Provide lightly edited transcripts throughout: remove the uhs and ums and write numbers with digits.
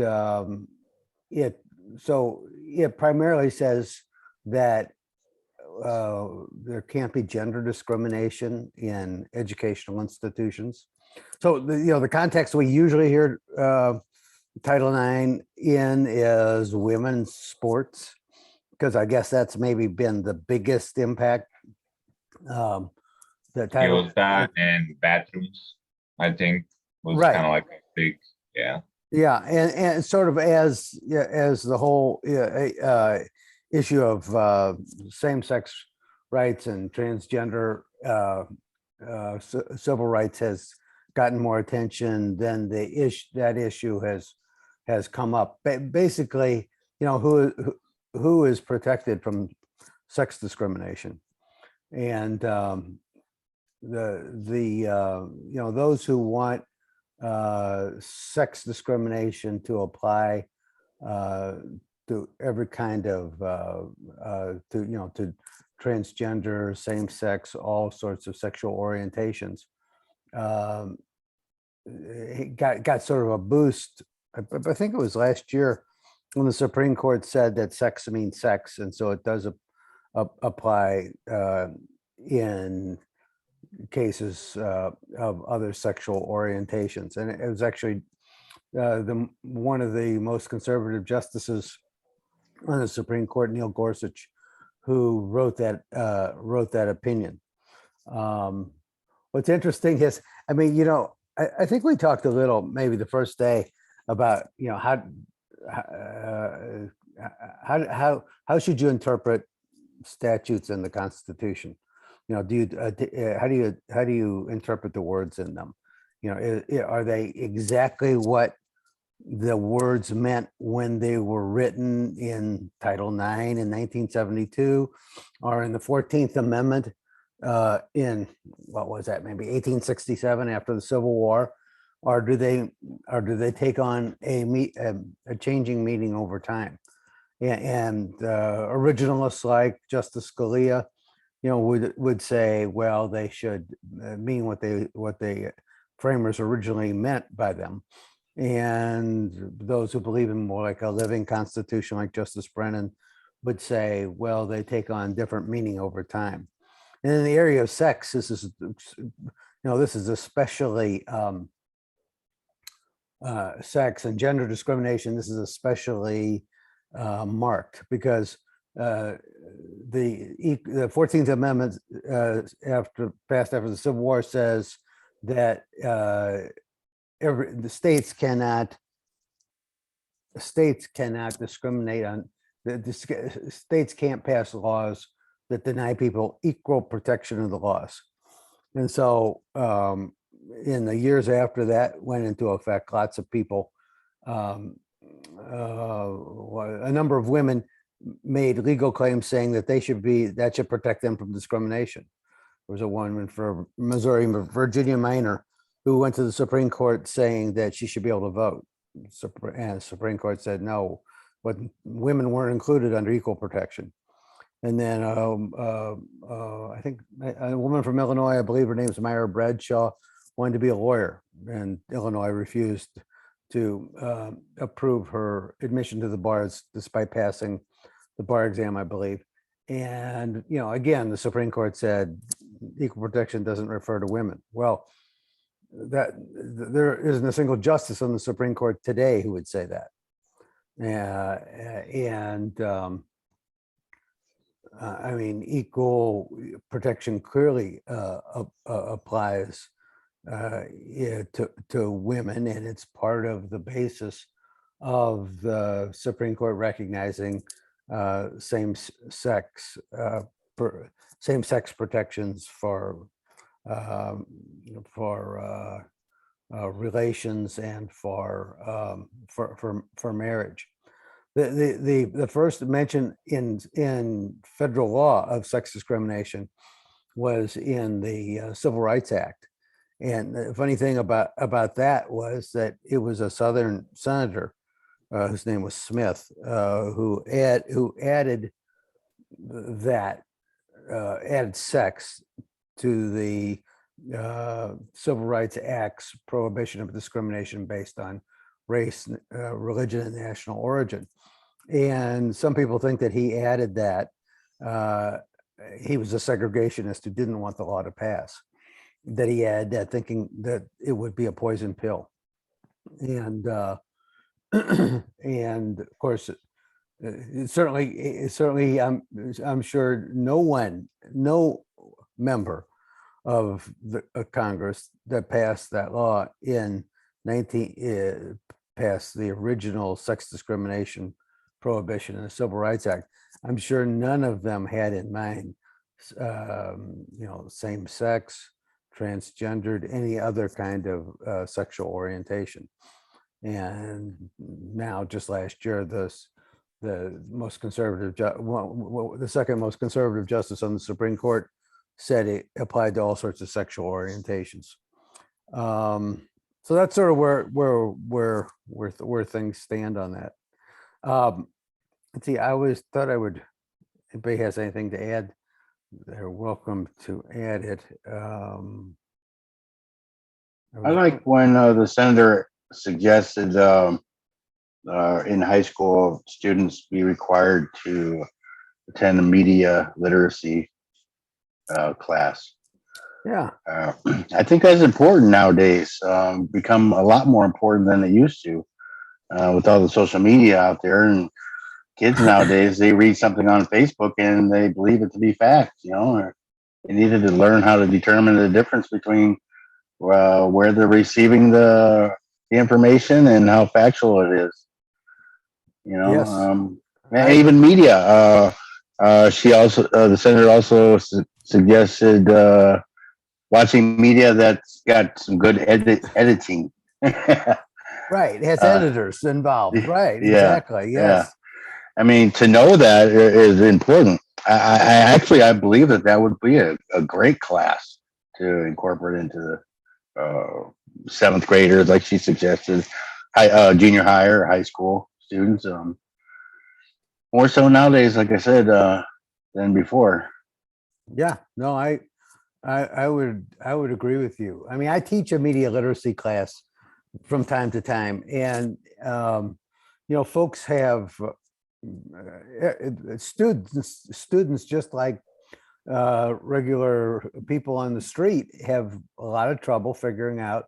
um, it primarily says that there can't be gender discrimination in educational institutions. So the context we usually hear Title IX in is women's sports, because I guess that's maybe been the biggest impact. The It title, was that and bathrooms, I think, was right? kind of like a big, yeah. Yeah, and sort of as the whole issue of same-sex rights and transgender civil rights has gotten more attention, then that issue has come up. Basically, who is protected from sex discrimination, and those who want sex discrimination to apply to every kind of to transgender, same-sex, all sorts of sexual orientations. It got sort of a boost. I think it was last year when the Supreme Court said that sex means sex, and so it does apply in cases of other sexual orientations. And it was actually one of the most conservative justices on the Supreme Court, Neil Gorsuch, who wrote that opinion. What's interesting is, I mean, I think we talked a little maybe the first day about how should you interpret statutes in the Constitution? How do you interpret the words in them? Are they exactly what the words meant when they were written in Title IX in 1972, or in the 14th Amendment in, what was that, maybe 1867 after the Civil War, or do they take on a changing meaning over time? And originalists like Justice Scalia, would say, well, they should mean what the framers originally meant by them. And those who believe in more like a living constitution, like Justice Brennan, would say, well, they take on different meaning over time. And in the area of sex, this is especially sex and gender discrimination. This is especially marked because the 14th Amendment, passed after the Civil War, says that the states cannot discriminate on the states can't pass laws that deny people equal protection of the laws. And so in the years after that went into effect, lots of people, a number of women made legal claims saying that that should protect them from discrimination. There was a woman for Missouri, Virginia Minor, who went to the Supreme Court saying that she should be able to vote. And the Supreme Court said no, but women weren't included under equal protection. And then I think a woman from Illinois, I believe her name is Myra Bradshaw, wanted to be a lawyer, and Illinois refused to approve her admission to the bars despite passing the bar exam, I believe. And, again, the Supreme Court said equal protection doesn't refer to women. Well, that there isn't a single justice on the Supreme Court today who would say that. I mean, equal protection clearly applies to women, and it's part of the basis of the Supreme Court recognizing same-sex protections for relations and for marriage. The first mention in federal law of sex discrimination was in the Civil Rights Act. And the funny thing about that was that it was a Southern senator, whose name was Smith, who added sex to the Civil Rights Act's prohibition of discrimination based on race, religion, and national origin. And some people think that he added that. He was a segregationist who didn't want the law to pass, that he added that thinking that it would be a poison pill. And and of course, certainly, I'm sure no member of the Congress that passed that law in passed the original sex discrimination prohibition in the Civil Rights Act. I'm sure none of them had in mind, same sex, transgendered, any other kind of sexual orientation. And now, just last year, the most conservative, the second most conservative justice on the Supreme Court said it applied to all sorts of sexual orientations. So that's sort of where things stand on that. Let's see. I always thought I would. Anybody has anything to add? They're welcome to add it. I like when the senator suggested in high school students be required to attend a media literacy class. Yeah. I think that's important nowadays. Become a lot more important than it used to with all the social media out there. And kids nowadays, they read something on Facebook and they believe it to be fact. Or they needed to learn how to determine the difference between where they're receiving the information and how factual it is. Yes. And even media. The senator also suggested watching media that's got some good editing. Right. It has editors involved. Right. Yeah, Exactly. Yes. Yeah. I mean, to know that is important. I believe that would be a great class to incorporate into the seventh graders, like she suggested, junior high or high school students. More so nowadays, like I said, than before. Yeah. No, I would agree with you. I mean, I teach a media literacy class from time to time, and folks have students just like regular people on the street have a lot of trouble figuring out,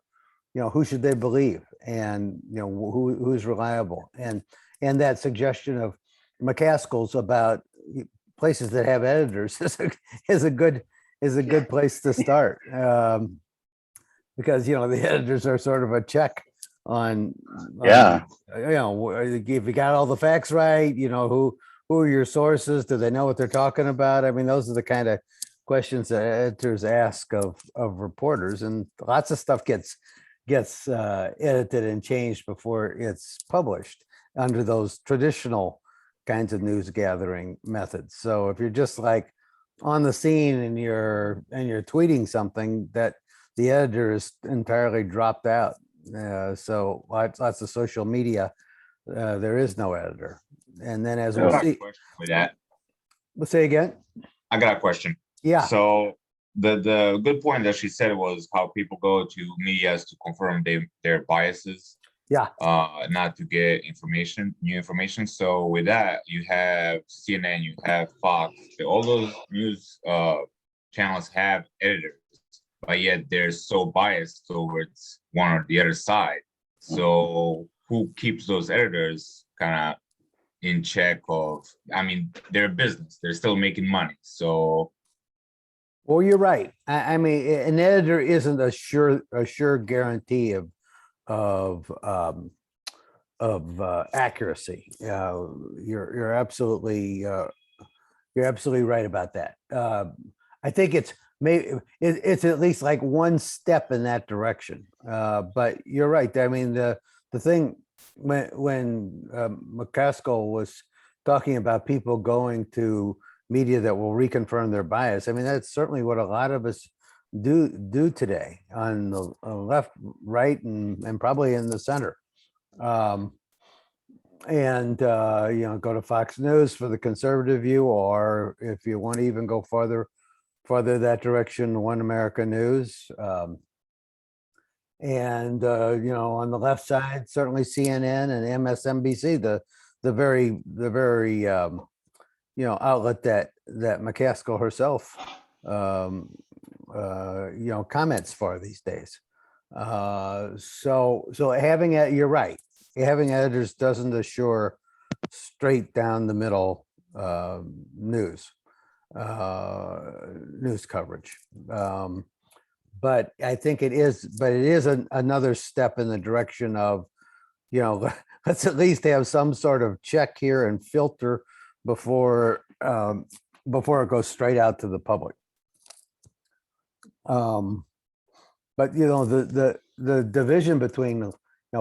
who should they believe, and who's reliable, and that suggestion of McCaskill's about places that have editors is a good place to start, because the editors are sort of a check on if you got all the facts right, who are your sources, do they know what they're talking about? I mean, those are the kind of questions that editors ask of reporters, and lots of stuff gets edited and changed before it's published under those traditional kinds of news gathering methods. So if you're just like on the scene and you're tweeting something, that the editor is entirely dropped out. So lots of social media, there is no editor. And then as we'll see, with that, we'll say again. I got a question. Yeah. So the good point that she said was how people go to media to confirm their biases. Yeah. Not to get new information. So with that, you have CNN, you have Fox, all those news channels have editors, but yet they're so biased towards one or the other side. So who keeps those editors kind of in check of, I mean, they're a business, they're still making money. So. Well, you're right. I mean, an editor isn't a sure guarantee of accuracy. You're absolutely right about that. I think it's at least like one step in that direction. But you're right. I mean, the thing when McCaskill was talking about people going to media that will reconfirm their bias, I mean, that's certainly what a lot of us do today on the left, right, and probably in the center. Go to Fox News for the conservative view, or if you want to even go farther that direction, One America News. And on the left side, certainly CNN and MSNBC, the very outlet that McCaskill herself comments for these days. So having it, you're right, having editors doesn't assure straight down the middle news coverage. But I think it is another step in the direction of, let's at least have some sort of check here and filter before it goes straight out to the public. But the division between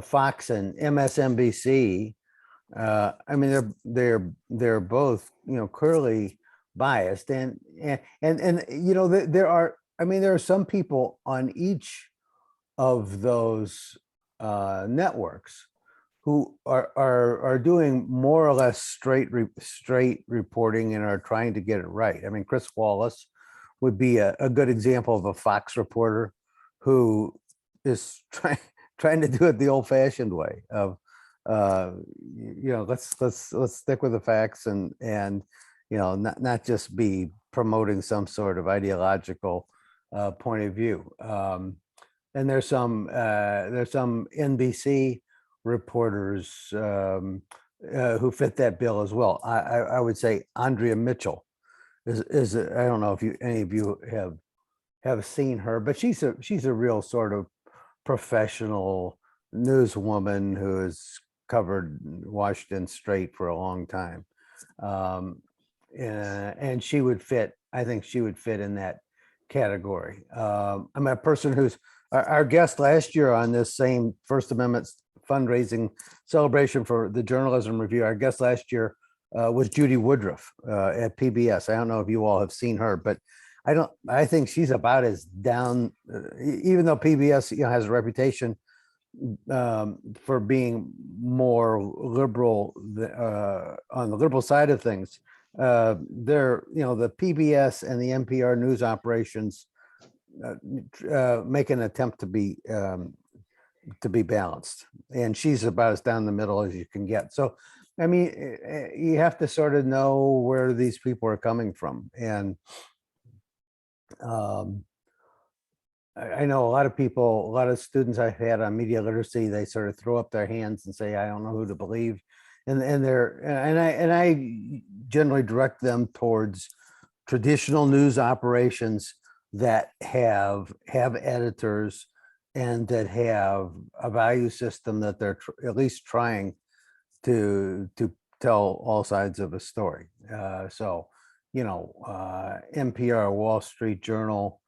Fox and MSNBC, I mean they're both clearly biased, and there are some people on each of those networks who are doing more or less straight reporting and are trying to get it right. I mean, Chris Wallace would be a good example of a Fox reporter who is trying to do it the old-fashioned way of let's stick with the facts and not just be promoting some sort of ideological point of view. And there's some NBC reporters who fit that bill as well. I would say Andrea Mitchell is I don't know if any of you have seen her, but she's a real sort of professional newswoman who has covered Washington State for a long time. And she would fit, I think she would fit in that category. I'm a person who's our guest last year on this same First Amendment fundraising celebration for the Journalism Review. Our guest last year was Judy Woodruff at PBS. I don't know if you all have seen her, but I think she's about as down, even though PBS has a reputation for being more liberal on the liberal side of things. They're the PBS and the NPR news operations make an attempt to be balanced, and she's about as down the middle as you can get. So I mean, you have to sort of know where these people are coming from. And I know a lot of people, a lot of students I've had on media literacy, they sort of throw up their hands and say, I don't know who to believe. And I generally direct them towards traditional news operations that have editors and that have a value system that they're at least trying to tell all sides of a story. So, NPR, Wall Street Journal,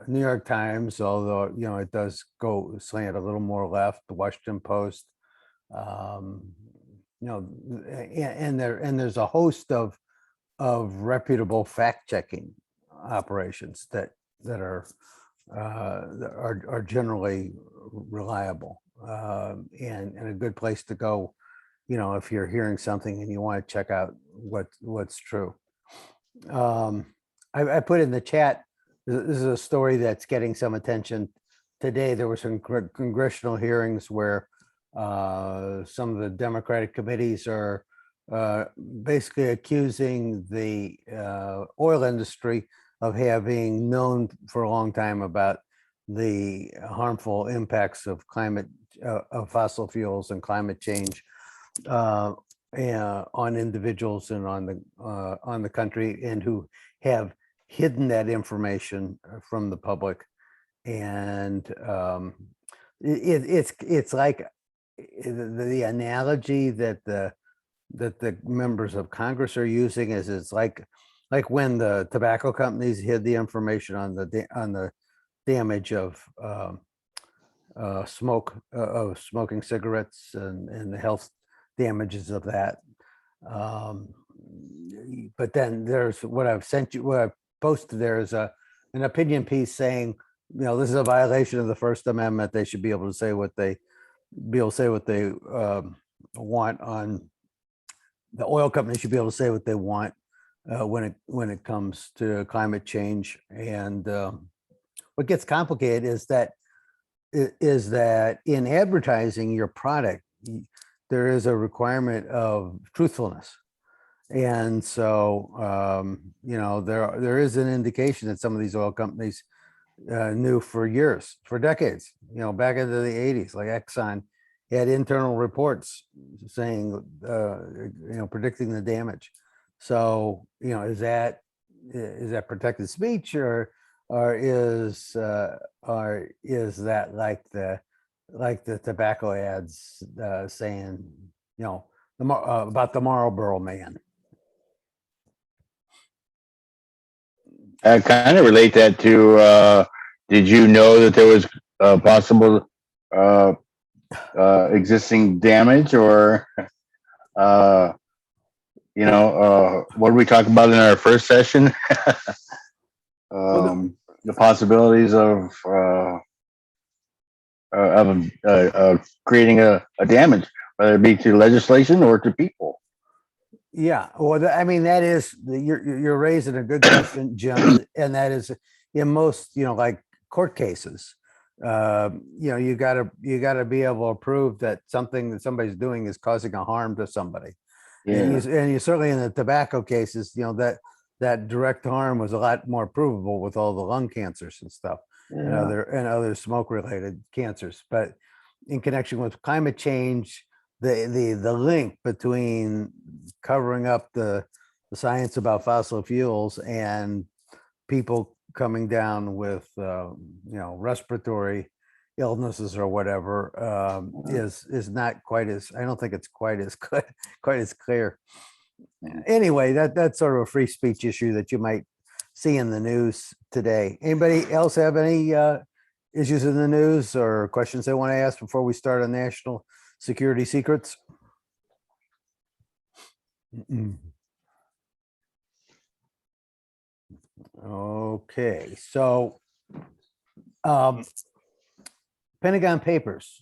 New York Times, although it does go slant a little more left, the Washington Post, and there's a host of reputable fact-checking operations that are generally reliable, and a good place to go, if you're hearing something and you want to check out what's true. I put in the chat, this is a story that's getting some attention today. There were some congressional hearings where some of the Democratic committees are basically accusing the oil industry of having known for a long time about the harmful impacts of fossil fuels and climate change on individuals and on the country, and who have hidden that information from the public. And it's like the analogy that the members of Congress are using is, it's like when the tobacco companies hid the information on the damage of smoking cigarettes and the health damages of that. But then there's what I've posted there is an opinion piece saying, this is a violation of the First Amendment. They should be able to say what they want on, the oil companies should be able to say what they want when it comes to climate change and what gets complicated is that in advertising your product, there is a requirement of truthfulness. And so, there is an indication that some of these oil companies knew for years, for decades, back into the 80s, like Exxon had internal reports saying, predicting the damage. So, is that protected speech or is that like the tobacco ads saying, about the Marlboro Man? I kind of relate that to, did you know that there was possible existing damage or, what did we talk about in our first session? The possibilities of creating a damage, whether it be to legislation or to people. Yeah, well, that is, you're raising a good question, Jim, and that is in most, like court cases, you gotta be able to prove that something that somebody's doing is causing a harm to somebody. Yeah. And you certainly in the tobacco cases, that direct harm was a lot more provable with all the lung cancers and stuff, and other smoke related cancers. But in connection with climate change, the link between covering up the science about fossil fuels and people coming down with respiratory illnesses or whatever is not quite as, I don't think it's quite as clear. Anyway, that's sort of a free speech issue that you might see in the news today. Anybody else have any issues in the news or questions they want to ask before we start on national security secrets? Okay, so Pentagon Papers.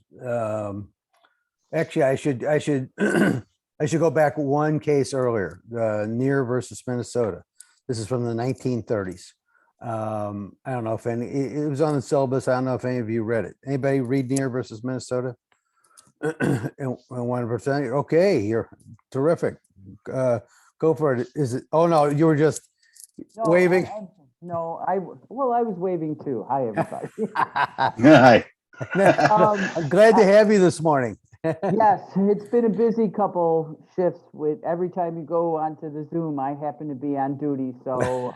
Actually, I should I should go back one case earlier, Near versus Minnesota. This is from the 1930s. I don't know if it was on the syllabus. I don't know if any of you read it. Anybody read Near versus Minnesota? And 1%. Okay, you're terrific. Go for it. Is it? Oh no, you were just waving. I was waving too. Hi, everybody. Hi. I'm glad to have you this morning. Yes, it's been a busy couple shifts with every time you go onto the Zoom, I happen to be on duty. So,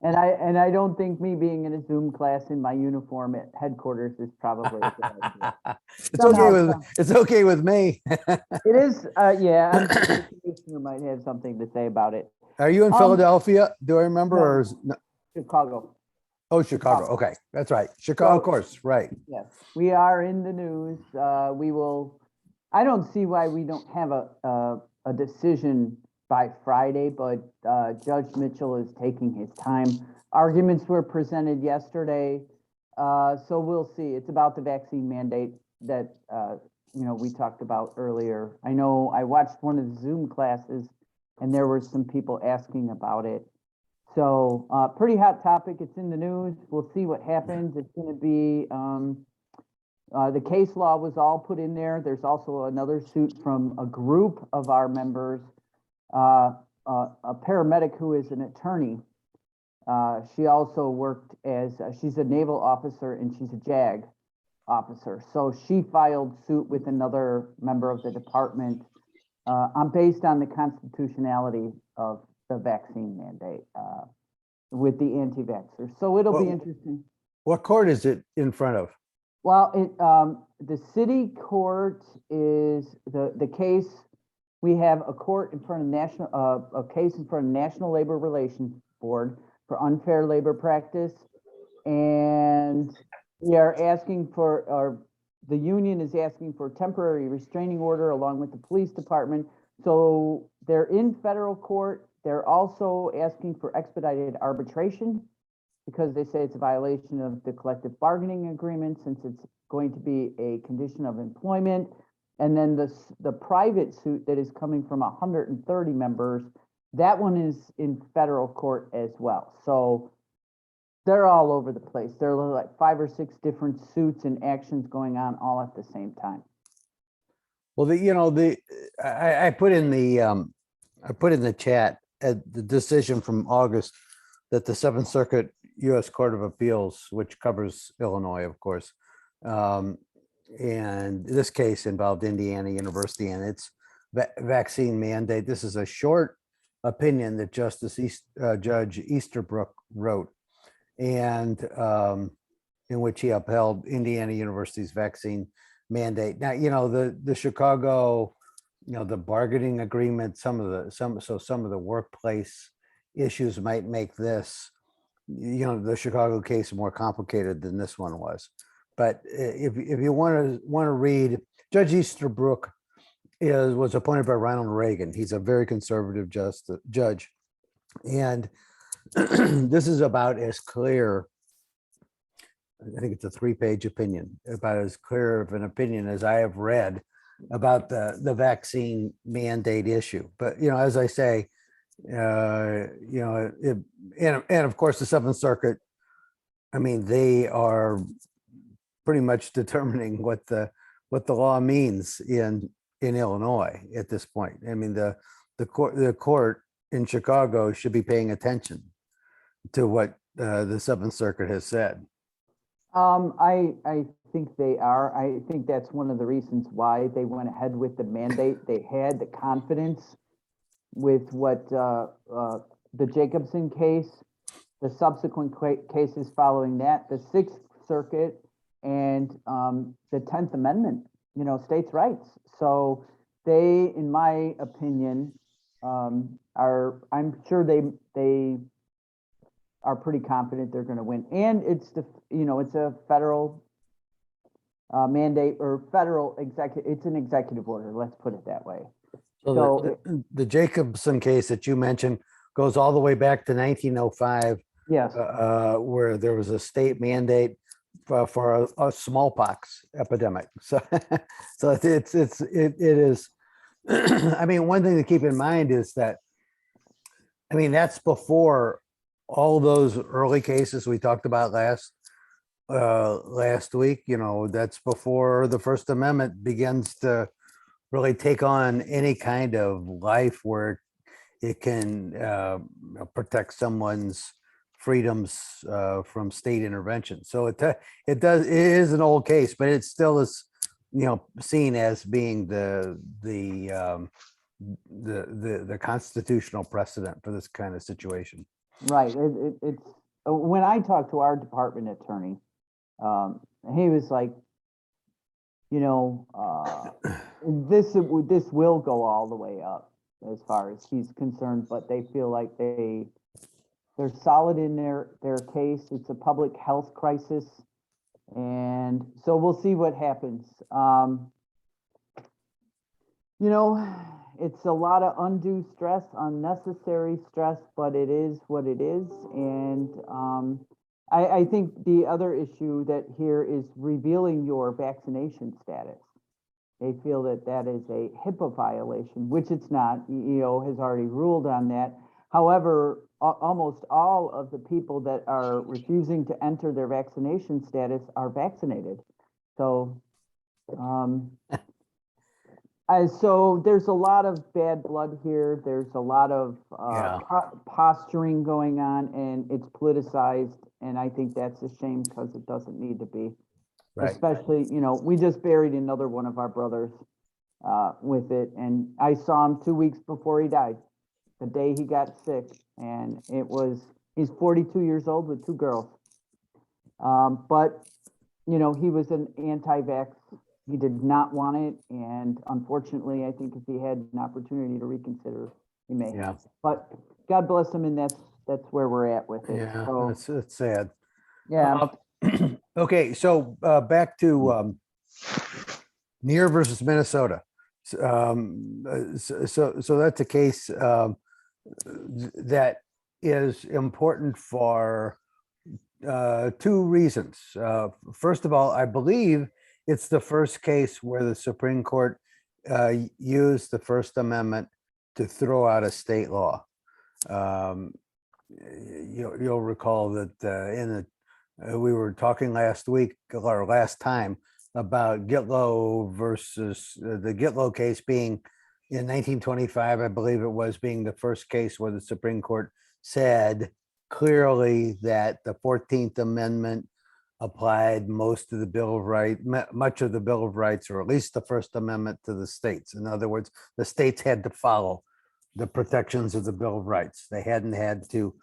and I don't think me being in a Zoom class in my uniform at headquarters is probably a good idea. It's okay with me. It is, yeah, I'm sure the commissioner might have something to say about it. Are you in Philadelphia? Do I remember? No. Or Chicago. Oh, Chicago. Okay, that's right. Chicago, of course, right. Yes, we are in the news. We will. I don't see why we don't have a decision by Friday, but Judge Mitchell is taking his time. Arguments were presented yesterday, so we'll see. It's about the vaccine mandate that we talked about earlier. I know I watched one of the Zoom classes, and there were some people asking about it. So pretty hot topic. It's in the news. We'll see what happens. It's going to be, the case law was all put in there. There's also another suit from a group of our members, a paramedic who is an attorney. She also worked as, she's a naval officer and she's a JAG officer. So she filed suit with another member of the department based on the constitutionality of the vaccine mandate with the anti-vaxxers. So it'll be interesting. What court is it in front of? Well, the city court is the case. We have a court in front of a case in front of National Labor Relations Board for unfair labor practice. And we are asking for, or the union is asking for a temporary restraining order along with the police department. So they're in federal court. They're also asking for expedited arbitration because they say it's a violation of the collective bargaining agreement since it's going to be a condition of employment. And then the private suit that is coming from 130 members, that one is in federal court as well. So They're all over the place. There are like 5 or 6 different suits and actions going on all at the same time. Well, I put in the chat the decision from August that the Seventh Circuit U.S. Court of Appeals, which covers Illinois, of course, and this case involved Indiana University and its vaccine mandate. This is a short opinion that Judge Easterbrook wrote, and in which he upheld Indiana University's vaccine mandate. Now, the Chicago, the bargaining agreement, some of the workplace issues might make this, the Chicago case more complicated than this one was. But if you want to read, Judge Easterbrook was appointed by Ronald Reagan. He's a very conservative judge, and this is about as clear. I think it's a 3-page opinion, about as clear of an opinion as I have read about the vaccine mandate issue. But as I say, and of course the Seventh Circuit, I mean, they are pretty much determining what the law means in Illinois at this point. I mean, the court in Chicago should be paying attention to what the Seventh Circuit has said. I think they are. I think that's one of the reasons why they went ahead with the mandate. They had the confidence with what the Jacobson case, the subsequent cases following that, the Sixth Circuit, and the 10th Amendment, states' rights. So they, in my opinion, I'm sure they are pretty confident they're going to win. And it's it's a federal mandate or federal executive. It's an executive order. Let's put it that way. So the Jacobson case that you mentioned goes all the way back to 1905. Yes. Where there was a state mandate for a smallpox epidemic. So it is. I mean, one thing to keep in mind is that, I mean, that's before all those early cases we talked about last week. That's before the First Amendment begins to really take on any kind of life where it can protect someone's freedoms from state intervention. So it is an old case, but it still is seen as being the constitutional precedent for this kind of situation. Right. It's when I talked to our department attorney, he was like, this will go all the way up as far as he's concerned, but they feel like they're solid in their case. It's a public health crisis, and so we'll see what happens. It's a lot of undue stress, unnecessary stress, but it is what it is. And I think the other issue that here is revealing your vaccination status. They feel that is a HIPAA violation, which it's not. EO has already ruled on that. However, almost all of the people that are refusing to enter their vaccination status are vaccinated. So, so there's a lot of bad blood here. There's a lot of posturing going on, and it's politicized. And I think that's a shame because it doesn't need to be. Right. Especially, we just buried another one of our brothers with it. And I saw him 2 weeks before he died, the day he got sick. And he's 42 years old with 2 girls. But, he was an anti-vax. He did not want it. And unfortunately, I think if he had an opportunity to reconsider, he may have. But God bless him. And that's where we're at with it. Yeah, so, it's sad. Yeah. Okay, so back to Neer versus Minnesota. So that's a case that is important for 2 reasons. First of all, I believe it's the first case where the Supreme Court used the First Amendment to throw out a state law. you'll recall that we were talking last week or last time about Gitlow versus the Gitlow case being in 1925, I believe it was, being the first case where the Supreme Court said clearly that the 14th Amendment applied most of the Bill of Rights, much of the Bill of Rights, or at least the First Amendment, to the states. In other words, the states had to follow the protections of the Bill of Rights. They hadn't had to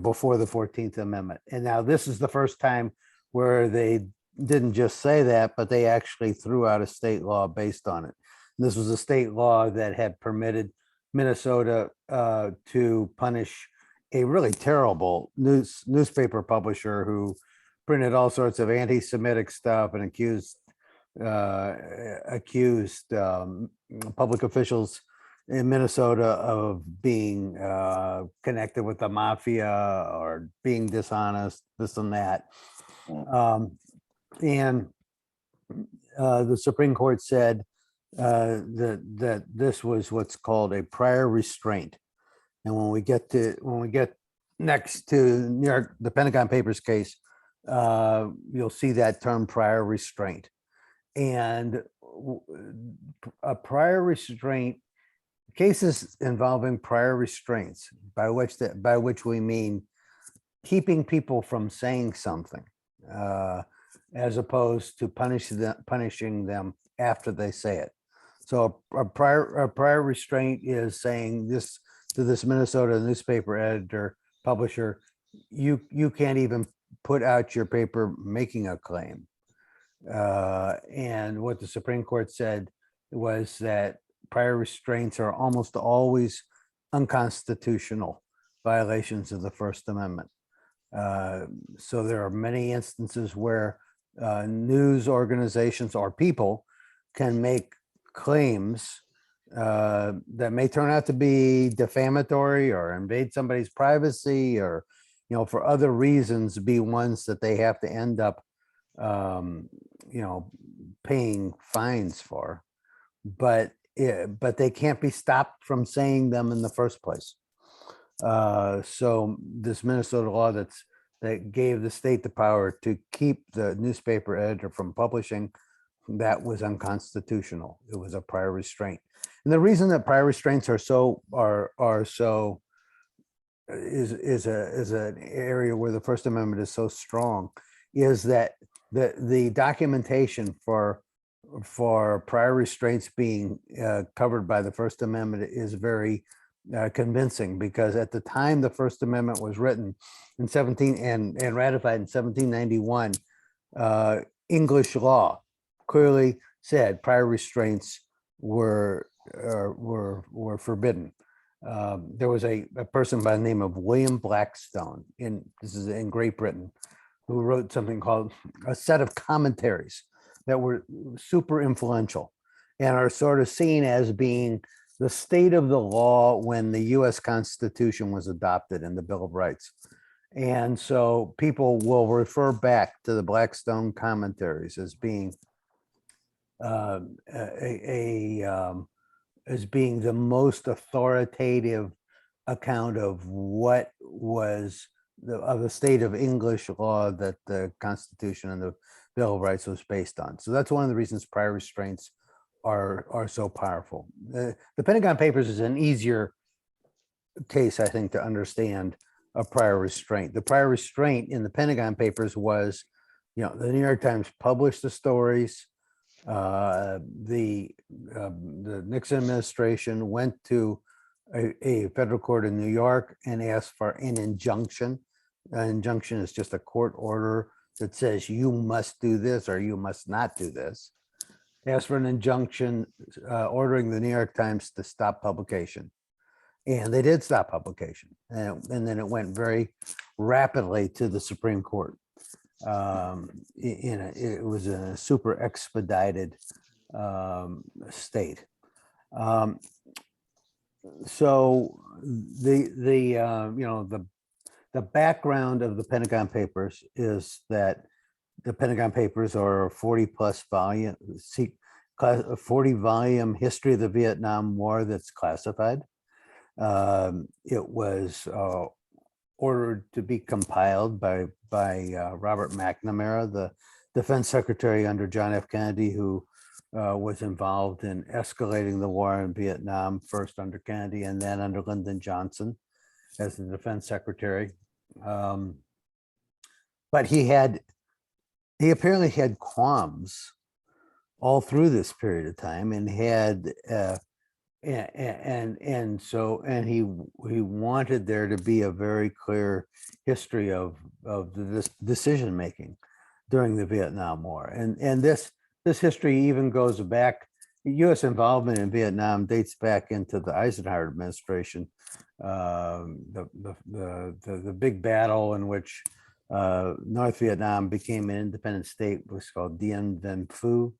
before the 14th Amendment. And now this is the first time where they didn't just say that, but they actually threw out a state law based on it. And this was a state law that had permitted Minnesota to punish a really terrible newspaper publisher who printed all sorts of anti-Semitic stuff and accused public officials in Minnesota of being connected with the mafia or being dishonest, this and that. And the Supreme Court said that this was what's called a prior restraint. And when we get next to New York, the Pentagon Papers case, you'll see that term prior restraint. And a prior restraint, cases involving prior restraints, by which we mean keeping people from saying something, as opposed to punishing them after they say it. So a prior restraint is saying this to this Minnesota newspaper editor, publisher, you can't even put out your paper making a claim. And what the Supreme Court said was that prior restraints are almost always unconstitutional violations of the First Amendment. So there are many instances where news organizations or people can make claims that may turn out to be defamatory or invade somebody's privacy, or, for other reasons, be ones that they have to end up, paying fines for. But they can't be stopped from saying them in the first place. So this Minnesota law that gave the state the power to keep the newspaper editor from publishing, that was unconstitutional. It was a prior restraint. And the reason that prior restraints is an area where the First Amendment is so strong is that the documentation for prior restraints being covered by the First Amendment is very convincing, because at the time the First Amendment was written in and ratified in 1791, English law clearly said prior restraints were forbidden. There was a person by the name of William Blackstone, this is in Great Britain, who wrote something called a set of commentaries that were super influential and are sort of seen as being the state of the law when the US Constitution was adopted in the Bill of Rights. And so people will refer back to the Blackstone commentaries as being as being the most authoritative account of what was the state of English law that the Constitution and the Bill of Rights was based on. So that's one of the reasons prior restraints are so powerful. The Pentagon Papers is an easier case, I think, to understand a prior restraint. The prior restraint in the Pentagon Papers was, the New York Times published the stories. The Nixon administration went to a federal court in New York and asked for an injunction. An injunction is just a court order that says you must do this or you must not do this. Asked for an injunction ordering the New York Times to stop publication. And they did stop publication. And then it went very rapidly to the Supreme Court. It was in a super expedited state. So the background of the Pentagon Papers is that the Pentagon Papers are a 40-plus volume, 40-volume history of the Vietnam War that's classified. It was ordered to be compiled by Robert McNamara, the defense secretary under John F. Kennedy, who was involved in escalating the war in Vietnam, first under Kennedy and then under Lyndon Johnson as the defense secretary. But he apparently had qualms all through this period of time, and had and he wanted there to be a very clear history of this decision making during the Vietnam War, and this history even goes back. U.S. involvement in Vietnam dates back into the Eisenhower administration, the big battle in which North Vietnam became an independent state was called Dien Bien Phu.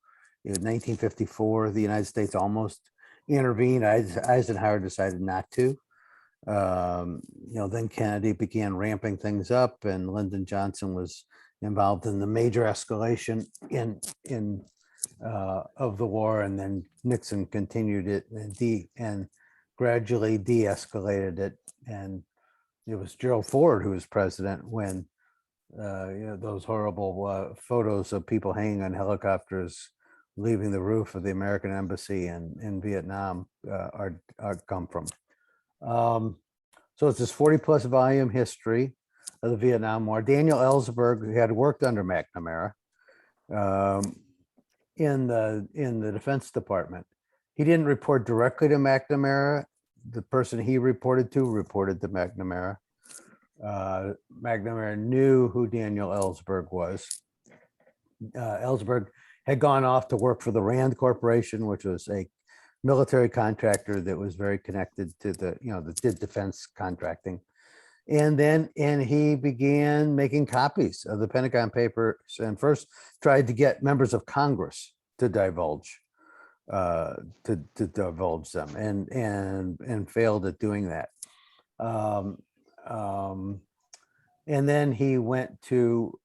In 1954, the United States almost intervened. Eisenhower decided not to. Then Kennedy began ramping things up, and Lyndon Johnson was involved in the major escalation of the war, and then Nixon continued it and gradually de-escalated it. And it was Gerald Ford who was president when those horrible photos of people hanging on helicopters leaving the roof of the American embassy in Vietnam are come from. So it's this 40+ volume history of the Vietnam War. Daniel Ellsberg, who had worked under McNamara in the Defense Department, he didn't report directly to McNamara. The person he reported to McNamara. McNamara knew who Daniel Ellsberg was. Ellsberg had gone off to work for the Rand Corporation, which was a military contractor that was very connected to that did defense contracting. And he began making copies of the Pentagon Papers, and first tried to get members of Congress to divulge them, and failed at doing that. And then he went to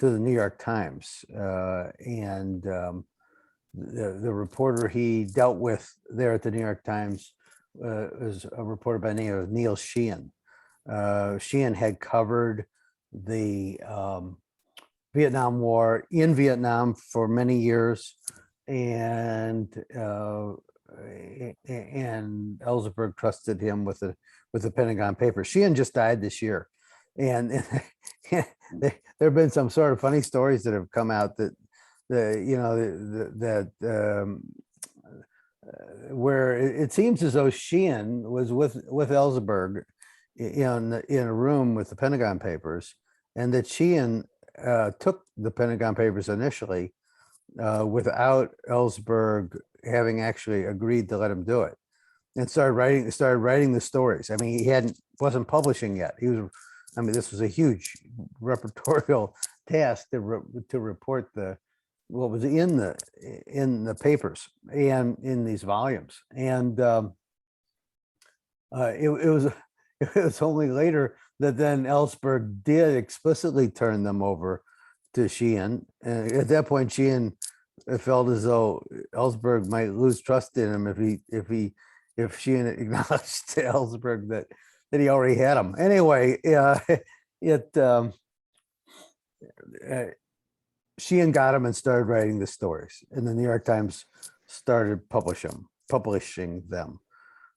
the New York Times, and the reporter he dealt with there at the New York Times was a reporter by the name of Neil Sheehan. Sheehan had covered the Vietnam War in Vietnam for many years, and Ellsberg trusted him with the Pentagon Papers. Sheehan just died this year, and there have been some sort of funny stories that have come out that where it seems as though Sheehan was with Ellsberg in a room with the Pentagon Papers, and that Sheehan took the Pentagon Papers initially without Ellsberg having actually agreed to let him do it, and started writing the stories. I mean, he wasn't publishing yet. This was a huge repertorial task to report what was in the papers and in these volumes. And it was only later that then Ellsberg did explicitly turn them over to Sheehan. And at that point, Sheehan felt as though Ellsberg might lose trust in him if Sheehan acknowledged to Ellsberg that he already had them. Anyway, Sheehan got him and started writing the stories, and the New York Times started publishing them.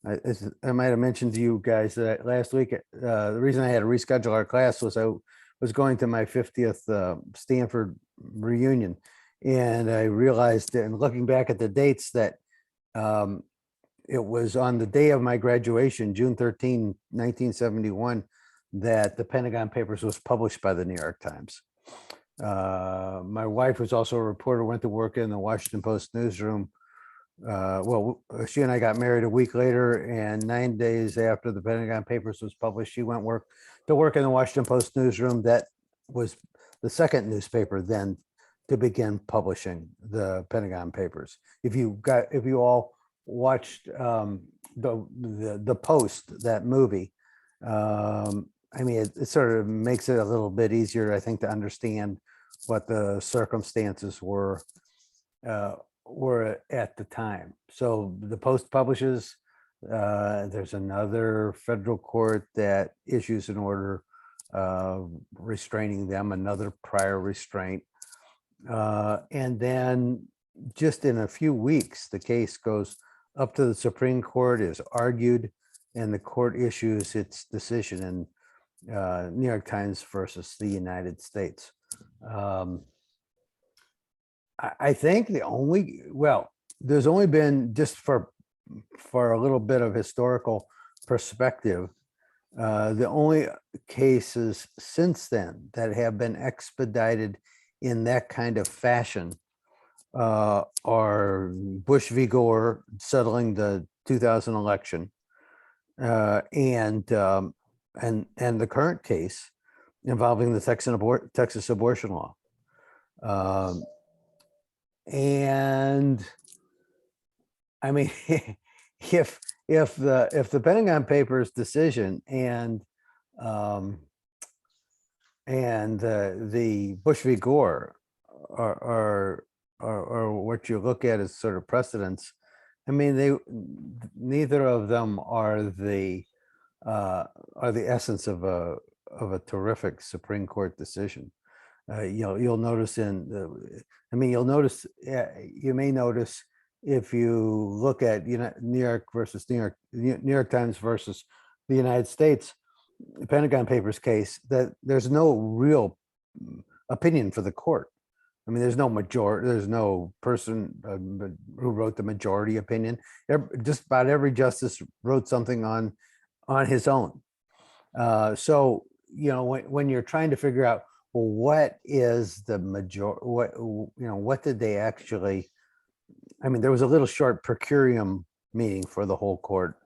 I might have mentioned to you guys that last week, the reason I had to reschedule our class was I was going to my 50th Stanford reunion, and I realized, and looking back at the dates, that it was on the day of my graduation, June 13, 1971, that the Pentagon Papers was published by the New York Times. My wife was also a reporter, went to work in the Washington Post newsroom. She and I got married a week later, and 9 days after the Pentagon Papers was published, she went to work in the Washington Post newsroom. That was the second newspaper then to begin publishing the Pentagon Papers. If you all watched the Post, that movie, it sort of makes it a little bit easier, I think, to understand what the circumstances were at the time. So the Post publishes There's another federal court that issues an order restraining them, another prior restraint. And then just in a few weeks, the case goes up to the Supreme Court, is argued, and the court issues its decision in New York Times versus the United States. I think there's only been, just for a little bit of historical perspective, the only cases since then that have been expedited in that kind of fashion are Bush v. Gore settling the 2000 election, and the current case involving the Texas abortion law. And I mean, if the Pentagon Papers decision and the Bush v. Gore are what you look at as sort of precedents, I mean, neither of them are the essence of a terrific Supreme Court decision. You'll notice you may notice if you look at New York Times versus the United States, the Pentagon Papers case, that there's no real opinion for the court. I mean, there's no person who wrote the majority opinion. Just about every justice wrote something on his own. So when you're trying to figure out, well, what is the what did they actually? I mean, there was a little short per curiam meeting for the whole court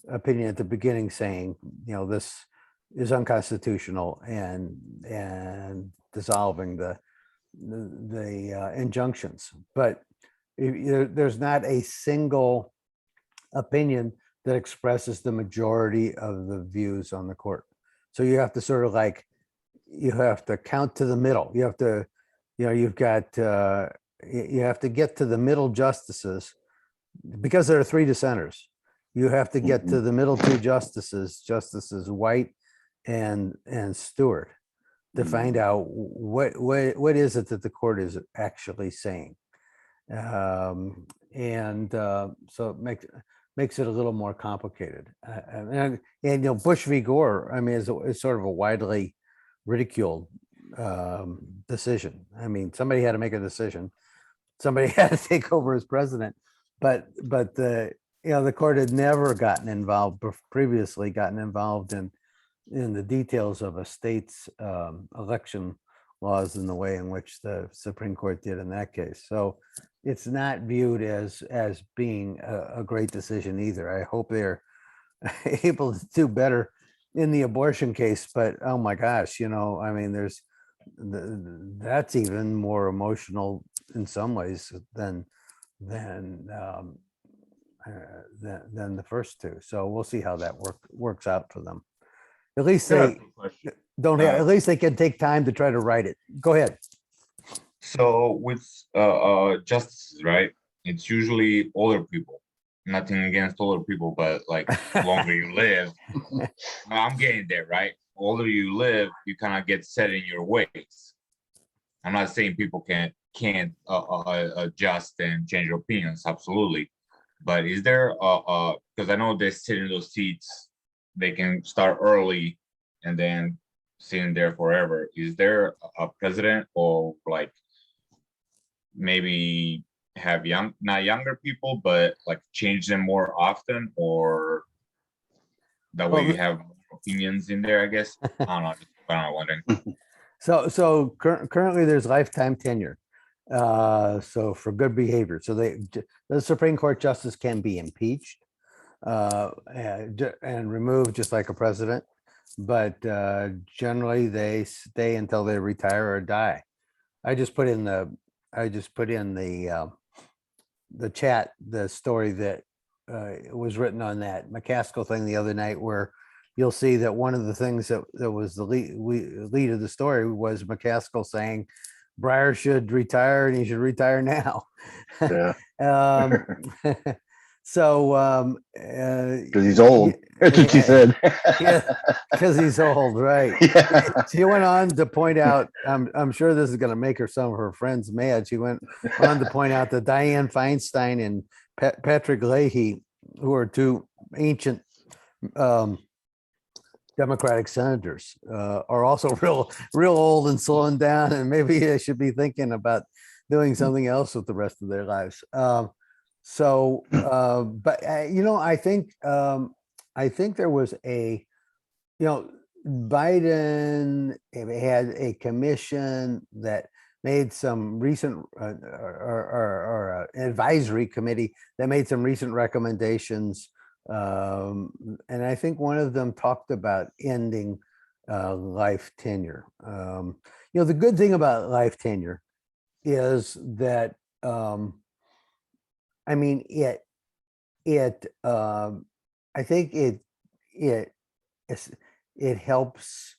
opinion at the beginning saying, this is unconstitutional and dissolving the injunctions. But there's not a single opinion that expresses the majority of the views on the court. So you have to sort of you have to count to the middle. You have to, you have to get to the middle justices, because there are three dissenters. You have to get to the middle two Justices White and Stewart, to find out what is it that the court is actually saying. So it makes it a little more complicated. And Bush v. Gore, I mean, is sort of a widely ridiculed decision. I mean, somebody had to make a decision. Somebody had to take over as president, but the court had never previously gotten involved in the details of a state's election laws in the way in which the Supreme Court did in that case. So it's not viewed as being a great decision either. I hope they're able to do better in the abortion case, but oh my gosh, I mean, that's even more emotional in some ways than the first two. So we'll see how that works out for them. At least they don't have. At least they can take time to try to write it. Go ahead. So with justices, right? It's usually older people. Nothing against older people, but the longer you live, I'm getting there, right? Older you live, you kind of get set in your ways. I'm not saying people can't adjust and change their opinions, absolutely. But is there because I know they sit in those seats, they can start early and then sit in there forever. Is there a precedent, or maybe have not younger people, but change them more often, or that way you have opinions in there, I guess? I don't know. I'm wondering. So currently there's lifetime tenure. So for good behavior. So the Supreme Court justice can be impeached and removed just like a president, but generally they stay until they retire or die. I just put in the chat the story that was written on that McCaskill thing the other night, where you'll see that one of the things that was the lead of the story was McCaskill saying Breyer should retire and he should retire now. Yeah. Because he's old. That's what she said. Yeah, because he's old, right? Yeah. She went on to point out, I'm sure this is going to make her some of her friends mad. She went on to point out that Dianne Feinstein and Patrick Leahy, who are two ancient Democratic senators, are also real old and slowing down, and maybe they should be thinking about doing something else with the rest of their lives. I think there was Biden had a commission that made some recent or an advisory committee that made some recent recommendations. And I think one of them talked about ending life tenure. The good thing about life tenure is that I think it helps,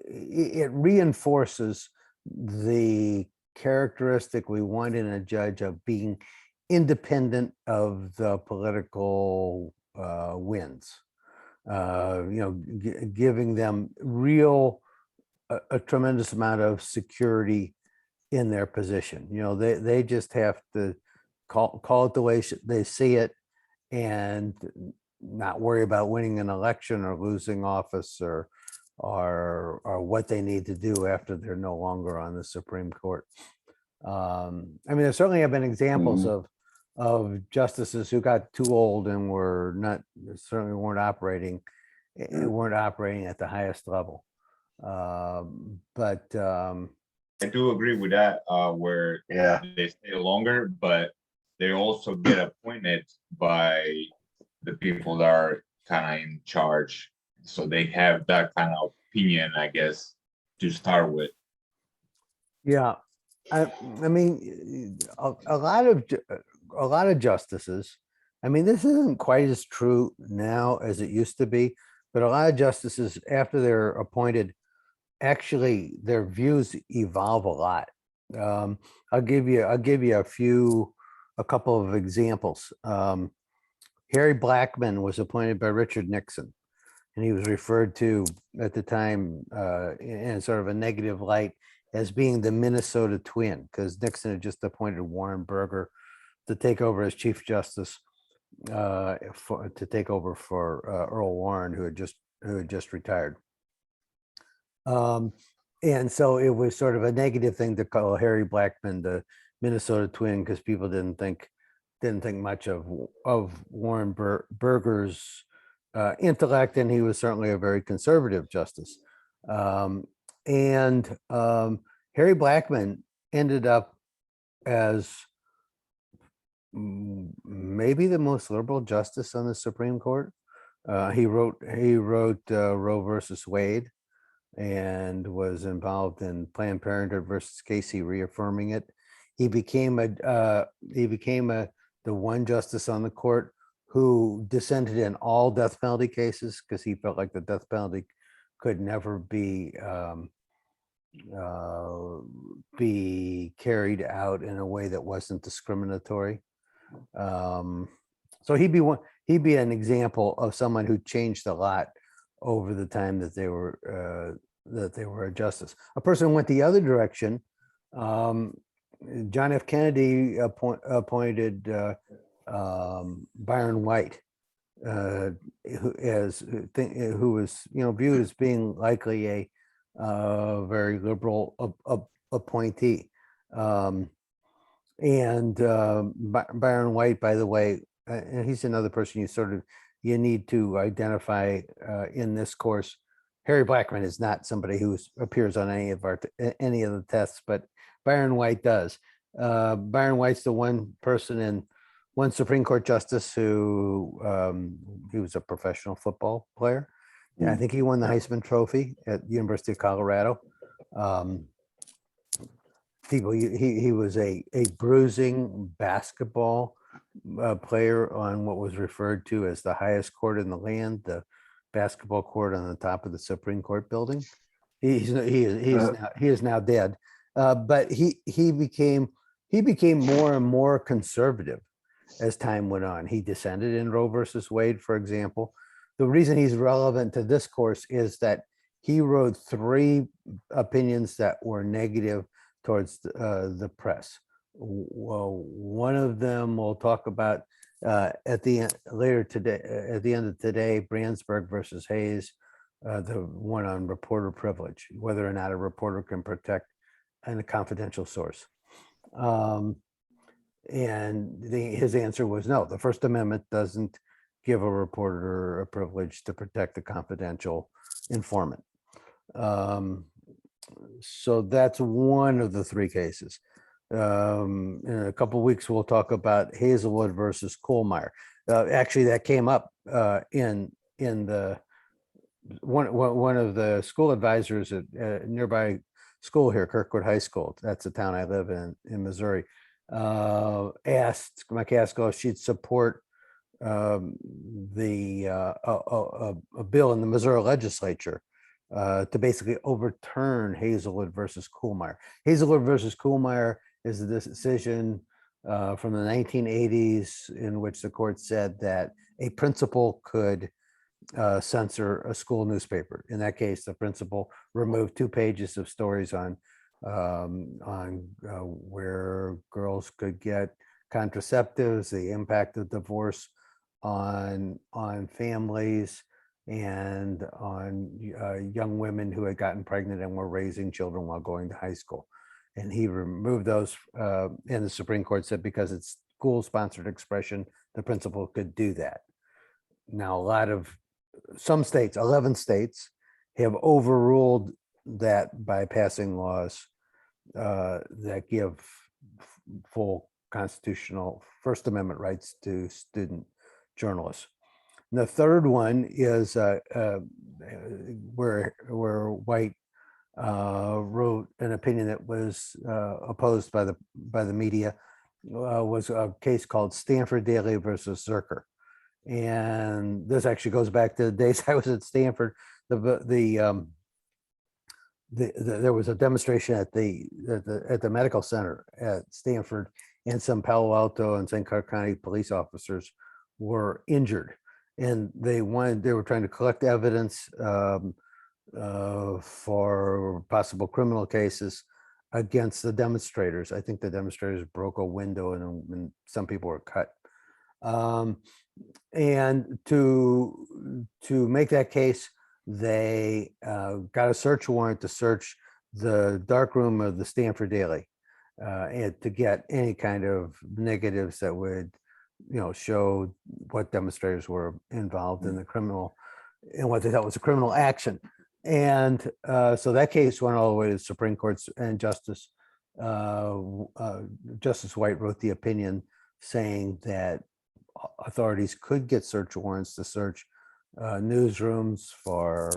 it reinforces the characteristic we want in a judge of being independent of the political winds, giving them a tremendous amount of security in their position. They just have to call it the way they see it and not worry about winning an election or losing office or what they need to do after they're no longer on the Supreme Court. There certainly have been examples of justices who got too old and weren't operating at the highest level. I do agree with that, where they stay longer, but they also get appointed by the people that are kind of in charge. So they have that kind of opinion, I guess, to start with. Yeah. A lot of justices, this isn't quite as true now as it used to be, but a lot of justices, after they're appointed, actually their views evolve a lot. I'll give you a couple of examples. Harry Blackmun was appointed by Richard Nixon, and he was referred to at the time in sort of a negative light as being the Minnesota twin, because Nixon had just appointed Warren Burger to take over as Chief Justice, to take over for Earl Warren, who had just retired. And so it was sort of a negative thing to call Harry Blackmun the Minnesota twin, because people didn't think much of Warren Burger's intellect, and he was certainly a very conservative justice. Harry Blackmun ended up as maybe the most liberal justice on the Supreme Court. He wrote Roe versus Wade, and was involved in Planned Parenthood versus Casey, reaffirming it. He became the one justice on the court who dissented in all death penalty cases, because he felt like the death penalty could never be carried out in a way that wasn't discriminatory. So he'd be an example of someone who changed a lot over the time that they were a justice. A person who went the other direction, John F. Kennedy appointed Byron White, who was viewed as being likely a very liberal appointee. Byron White, by the way, he's another person you need to identify in this course. Harry Blackmun is not somebody who appears on any of the tests, but Byron White does. Byron White's the one Supreme Court justice who he was a professional football player. Yeah, I think he won the Heisman Trophy at the University of Colorado. He was a bruising basketball player on what was referred to as the highest court in the land, the basketball court on the top of the Supreme Court building. He is now dead, but he became more and more conservative as time went on. He dissented in Roe versus Wade, for example. The reason he's relevant to this course is that he wrote 3 opinions that were negative towards the press. Well, one of them we'll talk about at the end later today. At the end of today, Brandsburg versus Hayes, the one on reporter privilege, whether or not a reporter can protect a confidential source. And his answer was no. The First Amendment doesn't give a reporter a privilege to protect a confidential informant. So that's one of the 3 cases. In a couple of weeks, we'll talk about Hazelwood versus Kohlmeyer. Actually, that came up in the one of the school advisors at a nearby school here, Kirkwood High School. That's the town I live in Missouri. Asked McCaskill if she'd support a bill in the Missouri legislature to basically overturn Hazelwood versus Kohlmeyer. Hazelwood versus Kohlmeyer is the decision from the 1980s in which the court said that a principal could censor a school newspaper. In that case, the principal removed 2 pages of stories on where girls could get contraceptives, the impact of divorce on families, and on young women who had gotten pregnant and were raising children while going to high school. And he removed those, and the Supreme Court said because it's school-sponsored expression, the principal could do that. Now, some states, 11 states, have overruled that by passing laws that give full constitutional First Amendment rights to student journalists. And the third one is where White wrote an opinion that was opposed by the media, was a case called Stanford Daily versus Zerker. And this actually goes back to the days I was at Stanford. There was a demonstration at the medical center at Stanford, and some Palo Alto and St. Clair County police officers were injured, and they were trying to collect evidence for possible criminal cases against the demonstrators. I think the demonstrators broke a window and some people were cut. And to make that case, they got a search warrant to search the darkroom of the Stanford Daily and to get any kind of negatives that would, show what demonstrators were involved in the criminal and what they thought was a criminal action. And so that case went all the way to the Supreme Court, and Justice White wrote the opinion saying that authorities could get search warrants to search newsrooms for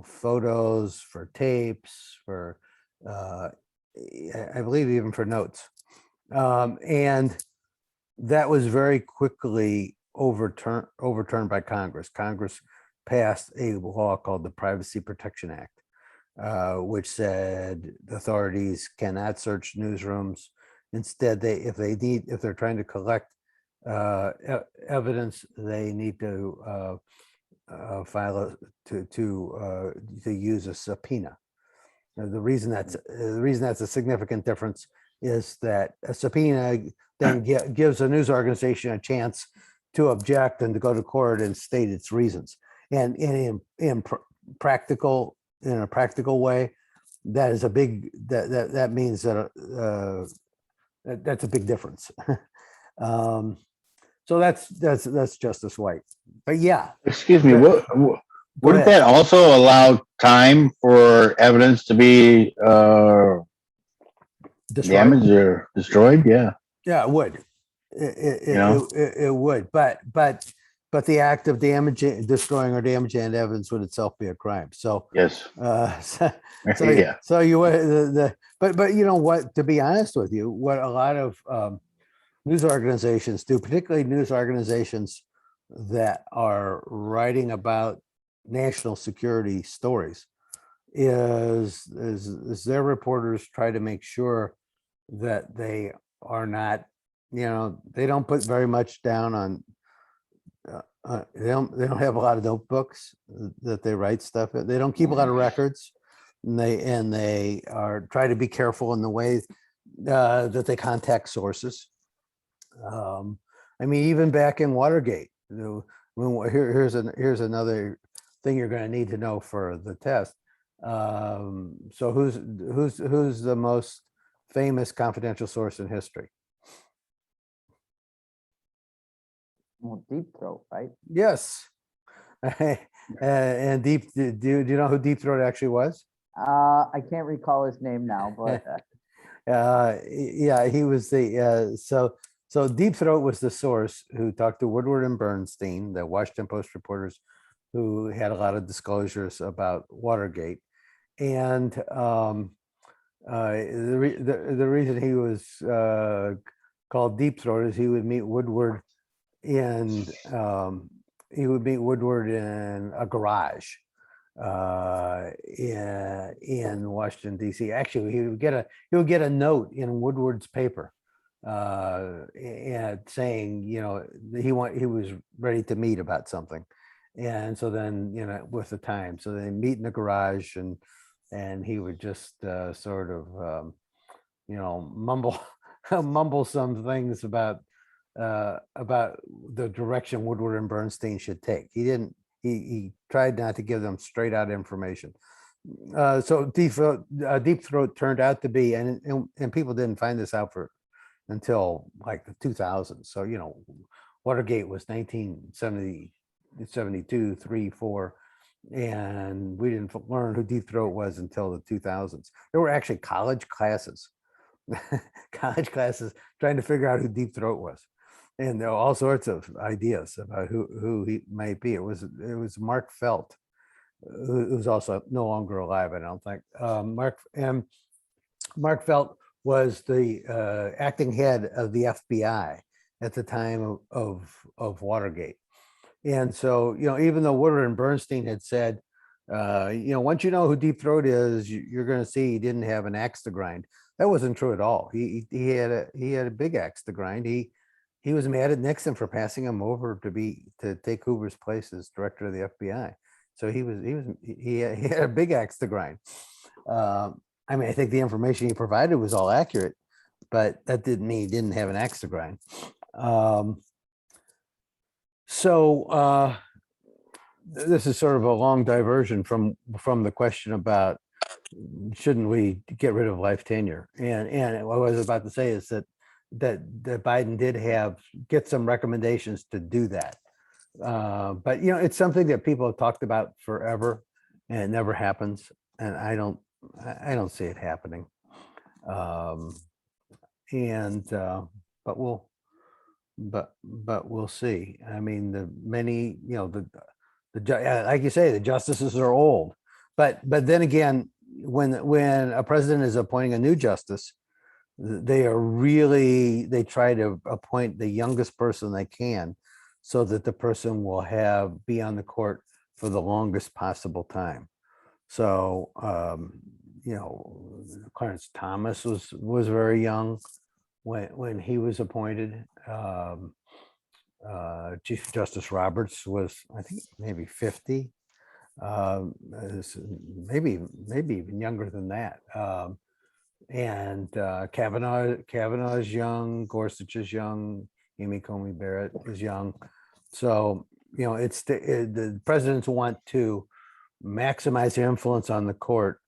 photos, for tapes, for I believe even for notes, and that was very quickly overturned by Congress. Congress passed a law called the Privacy Protection Act, which said authorities cannot search newsrooms. Instead, if they're trying to collect evidence, they need to use a subpoena. Now, the reason that's a significant difference is that a subpoena then gives a news organization a chance to object and to go to court and state its reasons. And in a practical way, that is a big that means that that's a big difference. So that's Justice White. But yeah. Excuse me. Wouldn't that also allow time for evidence to be damaged or destroyed? Yeah. Yeah, it would. It would. But the act of destroying or damaging evidence would itself be a crime. So yes. Yeah. So you but you know what? To be honest with you, what a lot of news organizations do, particularly news organizations that are writing about national security stories, is their reporters try to make sure that they are not they don't put very much down on, they don't have a lot of notebooks that they write stuff in. They don't keep a lot of records, and they are try to be careful in the way that they contact sources. I mean, even back in Watergate, here's another thing you're going to need to know for the test. So who's the most famous confidential source in history? Well, Deep Throat, right? Yes. And do you know who Deep Throat actually was? I can't recall his name now, but Yeah, he was the so Deep Throat was the source who talked to Woodward and Bernstein, the Washington Post reporters who had a lot of disclosures about Watergate. And the reason he was called Deep Throat is he would meet Woodward in a garage in Washington D.C. Actually, he would get a note in Woodward's paper and saying, he was ready to meet about something. And so then, with the time, so they meet in the garage, and he would just sort of, mumble some things about the direction Woodward and Bernstein should take. He tried not to give them straight out information. So Deep Throat turned out to be, and people didn't find this out until like the 2000s. So, Watergate was 1972, 3, 4, and we didn't learn who Deep Throat was until the 2000s. There were actually college classes trying to figure out who Deep Throat was. And there were all sorts of ideas about who he might be. It was Mark Felt, who's also no longer alive, I don't think. Mark Felt was the acting head of the FBI at the time of Watergate. And so, even though Woodward and Bernstein had said, once you know who Deep Throat is, you're going to see he didn't have an axe to grind. That wasn't true at all. He had a big axe to grind. He was mad at Nixon for passing him over to take Hoover's place as director of the FBI. So he had a big axe to grind. I mean, I think the information he provided was all accurate, but that didn't mean he didn't have an axe to grind. So this is sort of a long diversion from the question about shouldn't we get rid of life tenure? And what I was about to say is that Biden did get some recommendations to do that. But it's something that people have talked about forever, and it never happens. And I don't see it happening. But we'll see. I mean, like you say, the justices are old, but then again, when a president is appointing a new justice, they try to appoint the youngest person they can, so that the person will be on the court for the longest possible time. So, Clarence Thomas was very young when he was appointed. Chief Justice Roberts was, I think, maybe 50, maybe even younger than that. And Kavanaugh is young, Gorsuch is young, Amy Coney Barrett is young. So, the presidents want to maximize their influence on the court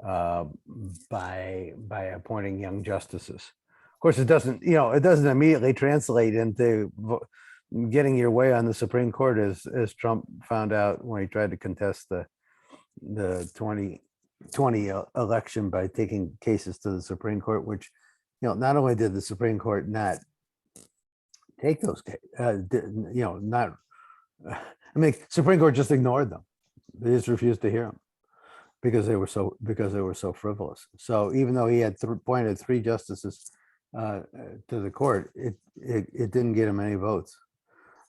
by appointing young justices. Of course, it doesn't immediately translate into getting your way on the Supreme Court, as Trump found out when he tried to contest the 2020 election by taking cases to the Supreme Court, which, not only did the Supreme Court not take those cases, Supreme Court just ignored them. They just refused to hear them because they were so frivolous. So even though he had appointed 3 justices to the court, it didn't get him any votes.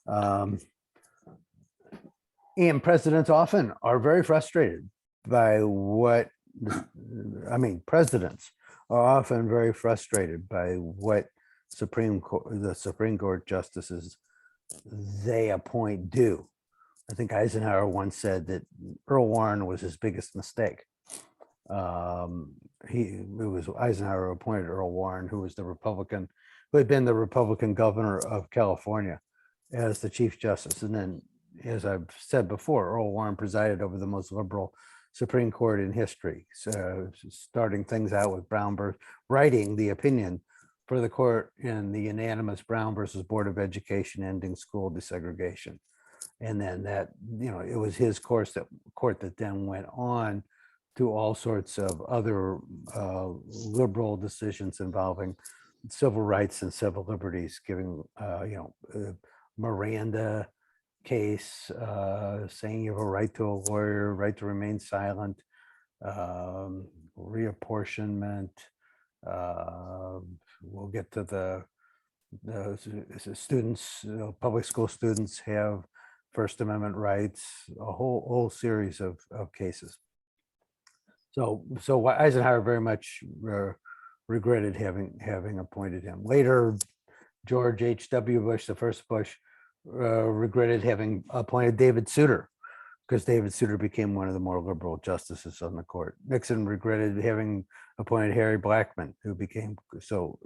And presidents often are very frustrated by presidents are often very frustrated by what the Supreme Court justices they appoint do. I think Eisenhower once said that Earl Warren was his biggest mistake. It was Eisenhower who appointed Earl Warren, who was who had been the Republican governor of California, as the Chief Justice. And then, as I've said before, Earl Warren presided over the most liberal Supreme Court in history, so starting things out with Brandsburg writing the opinion for the court in the unanimous Brown versus Board of Education ending school desegregation. And then that, it was his court that then went on to all sorts of other liberal decisions involving civil rights and civil liberties, giving, Miranda case, saying you have a right to a lawyer, right to remain silent, reapportionment. We'll get to the students, public school students have First Amendment rights, a whole series of cases. So Eisenhower very much regretted having appointed him. Later, George H.W. Bush, the first Bush, regretted having appointed David Souter, because David Souter became one of the more liberal justices on the court. Nixon regretted having appointed Harry Blackmun, who became so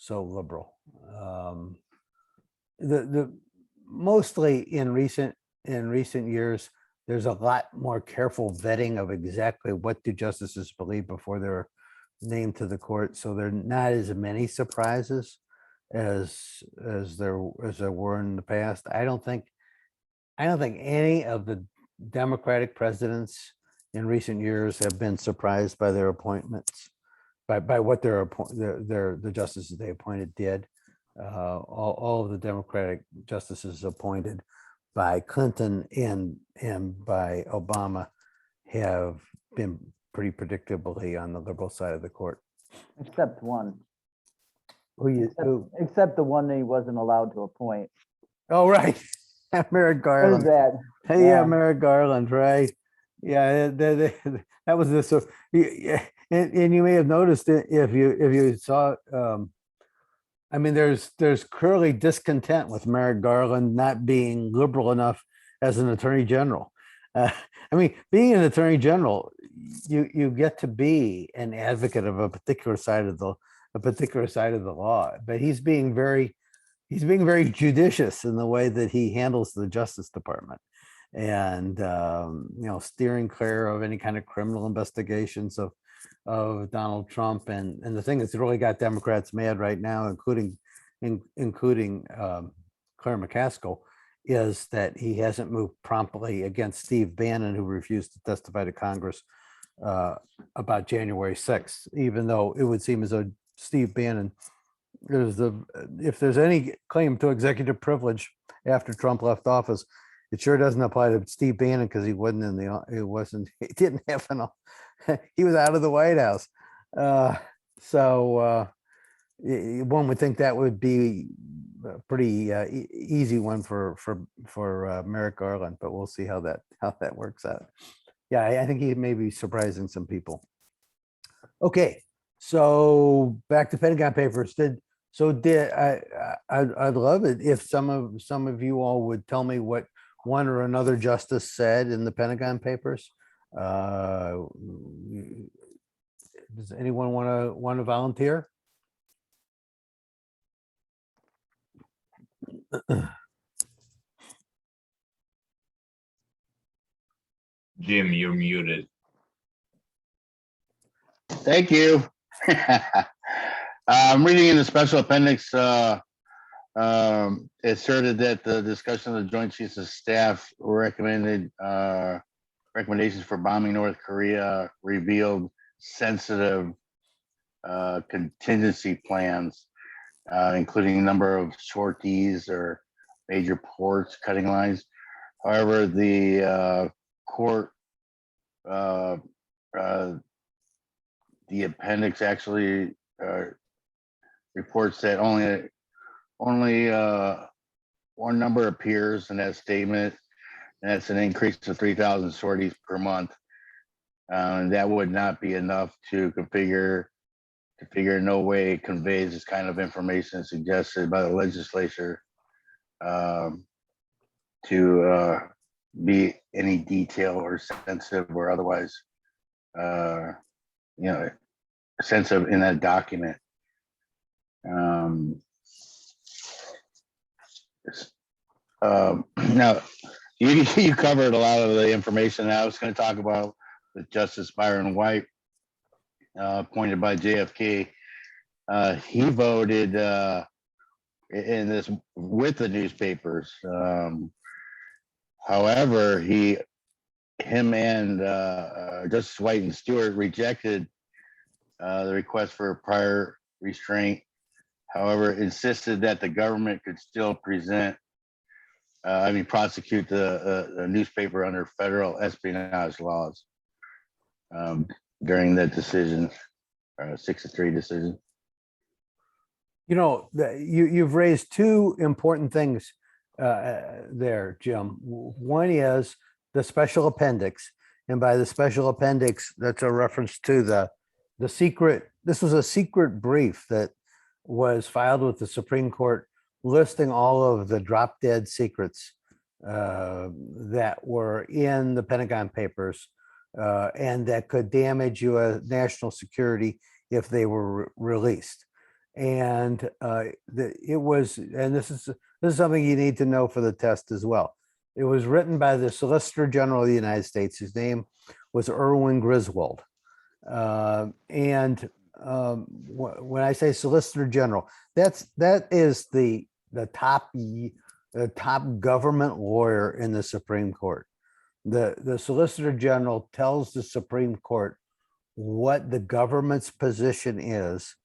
liberal. Mostly in recent years, there's a lot more careful vetting of exactly what do justices believe before they're named to the court. So there are not as many surprises as there were in the past. I don't think any of the Democratic presidents in recent years have been surprised by their appointments, by what the justices they appointed did. All of the Democratic justices appointed by Clinton and by Obama have been pretty predictably on the liberal side of the court. Except one. Who? Except the one that he wasn't allowed to appoint. Oh, right. Merrick What Garland. is that? Hey, Yeah. yeah, Merrick Garland, right? Yeah, that was this. So, and you may have noticed it if you saw. I mean, there's clearly discontent with Merrick Garland not being liberal enough as an attorney general. I mean, being an attorney general, you get to be an advocate of a particular side of the law, but he's being very judicious in the way that he handles the Justice Department, and steering clear of any kind of criminal investigations of Donald Trump. And the thing that's really got Democrats mad right now, including Claire McCaskill, is that he hasn't moved promptly against Steve Bannon, who refused to testify to Congress about January 6th, even though it would seem as though Steve Bannon, if there's any claim to executive privilege after Trump left office, it sure doesn't apply to Steve Bannon, because he didn't have enough. He was out of the White House. So one would think that would be a pretty easy one for Merrick Garland, but we'll see how that works out. Yeah, I think he may be surprising some people. Okay, so back to Pentagon Papers. I'd love it if some of you all would tell me what one or another justice said in the Pentagon Papers. Does anyone want to volunteer? Jim, you're muted. Thank you. I'm reading in the special appendix. It asserted that the discussion of the Joint Chiefs of Staff recommendations for bombing North Korea revealed sensitive contingency plans, including a number of sorties or major ports, cutting lines. However, the court, the appendix actually reports that only one number appears in that statement, and that's an increase of 3,000 sorties per month. And that would not be enough to configure the figure in no way conveys this kind of information suggested by the legislature to be any detail or sensitive or otherwise, sensitive in that document. Now, you covered a lot of the information that I was going to talk about with Justice Byron White, appointed by JFK. He voted in this with the newspapers. However, him and Justice White and Stewart rejected the request for prior restraint. However, insisted that the government could still prosecute the newspaper under federal espionage laws during that decision, 6-3 decision. You've raised two important things there, Jim. One is the special appendix, and by the special appendix, that's a reference to the secret. This was a secret brief that was filed with the Supreme Court, listing all of the drop dead secrets that were in the Pentagon Papers and that could damage U.S. national security if they were released. And this is something you need to know for the test as well. It was written by the Solicitor General of the United States. His name was Erwin Griswold. When I say Solicitor General, that is the top government lawyer in the Supreme Court. The Solicitor General tells the Supreme Court what the government's position is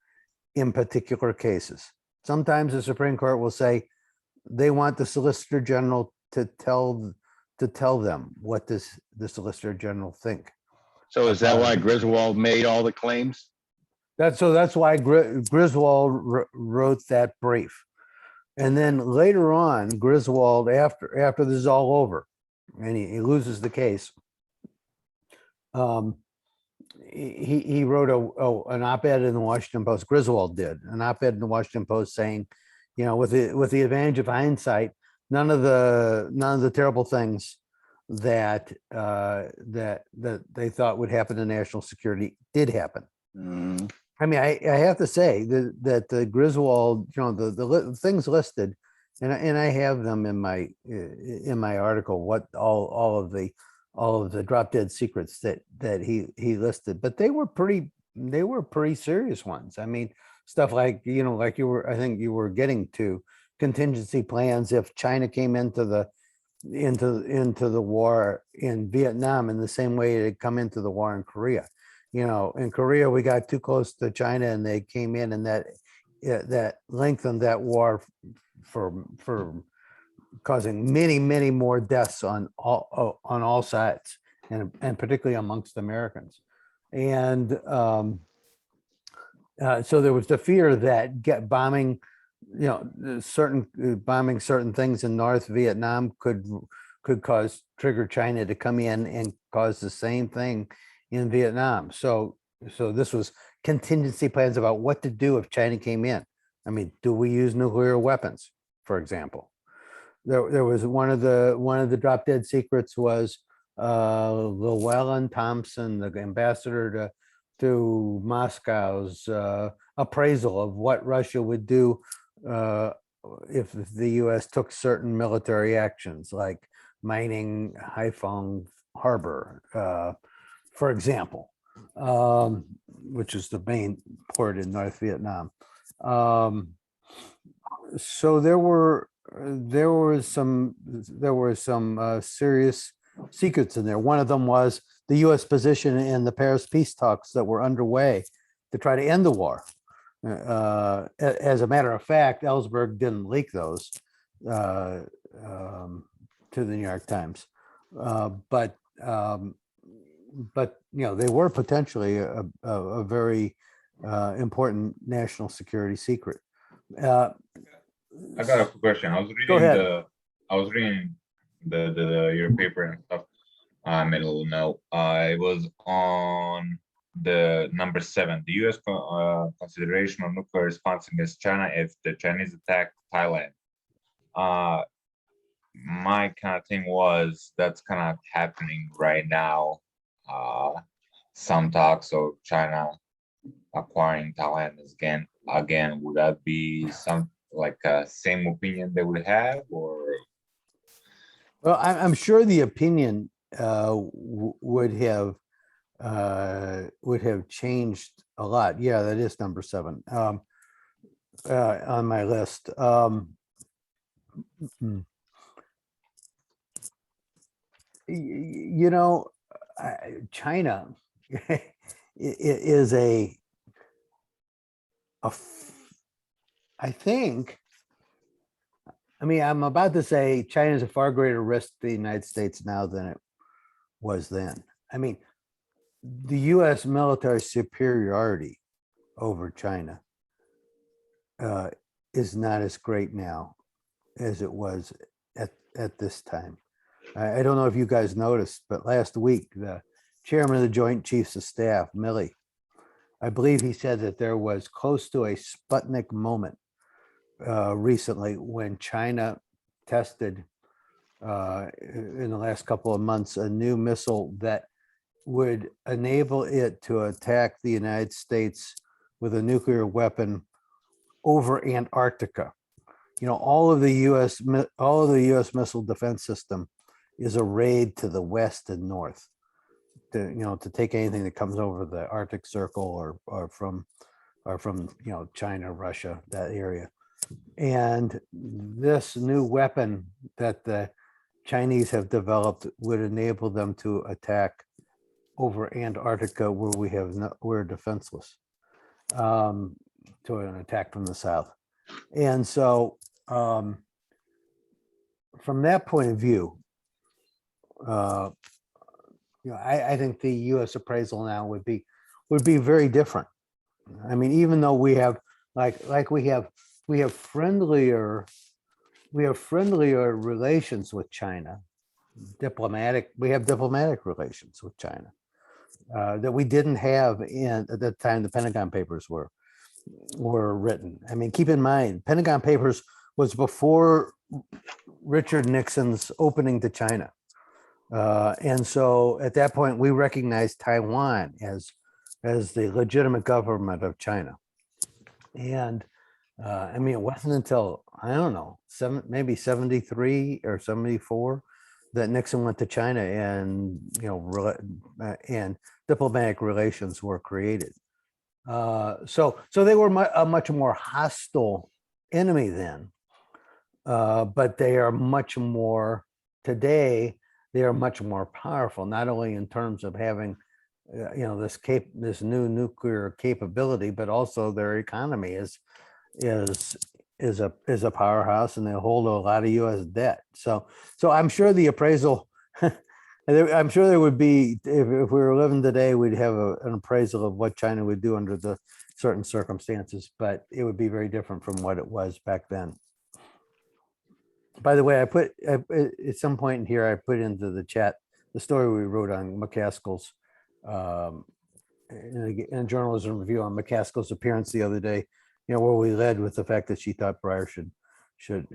in particular cases. Sometimes the Supreme Court will say they want the Solicitor General to tell them what does the Solicitor General think. So is that why Griswold made all the claims? That's why Griswold wrote that brief. And then later on, Griswold, after this is all over and he loses the case, he wrote an op-ed in the Washington Post. Griswold did an op-ed in the Washington Post saying, with the advantage of hindsight, none of the terrible things that they thought would happen to national security did happen. Mm. I mean, I have to say that the Griswold, the things listed, and I have them in my article, what all of the drop dead secrets that he listed, but they were pretty serious ones. I mean, stuff like I think you were getting to contingency plans if China came into the war in Vietnam in the same way it had come into the war in Korea. In Korea, we got too close to China and they came in, and that lengthened that war for causing many more deaths on all sides, and particularly amongst Americans. And so there was the fear that bombing certain things in North Vietnam could trigger China to come in and cause the same thing in Vietnam. So this was contingency plans about what to do if China came in. I mean, do we use nuclear weapons, for example? There was one of the drop dead secrets was Llewellyn Thompson, the ambassador to Moscow's appraisal of what Russia would do if the U.S. took certain military actions, like mining Haiphong Harbor, for example, which is the main port in North Vietnam. So there were some serious secrets in there. One of them was the U.S. position in the Paris peace talks that were underway to try to end the war. As a matter of fact, Ellsberg didn't leak those to the New York Times, but they were potentially a very important national security secret. I got a quick question. I was reading your paper and stuff. I made a little note. It was on the number 7, the U.S. Consideration of nuclear response against China if the Chinese attack Thailand. My kind of thing was that's kind of happening right now. Some talks of China acquiring Thailand again. Would that be some like same opinion they would have, or? Well, I'm sure the opinion would have changed a lot. Yeah, that is number 7 on my list. You know, China is I think, I mean, I'm about to say China is a far greater risk to the United States now than it was then. I mean, the US military superiority over China is not as great now as it was at this time. I don't know if you guys noticed, but last week, the chairman of the Joint Chiefs of Staff, Milley, I believe he said that there was close to a Sputnik moment recently when China tested in the last couple of months a new missile that would enable it to attack the United States with a nuclear weapon over Antarctica. You know, all of the U.S. missile defense system is arrayed to the west and north to take anything that comes over the Arctic Circle or from China, Russia, that area. And this new weapon that the Chinese have developed would enable them to attack over Antarctica, where we're defenseless to an attack from the south. And so from that point of view, I think the U.S. appraisal now would be very different. I mean, even though we have we have friendlier relations with China, we have diplomatic relations with China that we didn't have at the time the Pentagon Papers were written. I mean, keep in mind, Pentagon Papers was before Richard Nixon's opening to China. And so at that point, we recognized Taiwan as the legitimate government of China. And I mean, it wasn't until, I don't know, maybe 73 or 74 that Nixon went to China and, and diplomatic relations were created. So they were a much more hostile enemy then, but they are much more today. They are much more powerful, not only in terms of having, this new nuclear capability, but also their economy is a powerhouse, and they hold a lot of U.S. debt. So I'm sure the appraisal, I'm sure there would be, if we were living today, we'd have an appraisal of what China would do under the certain circumstances, but it would be very different from what it was back then. By the way, I put at some point in here, I put into the chat the story we wrote on McCaskill's in a journalism review on McCaskill's appearance the other day. Where we led with the fact that she thought Breyer should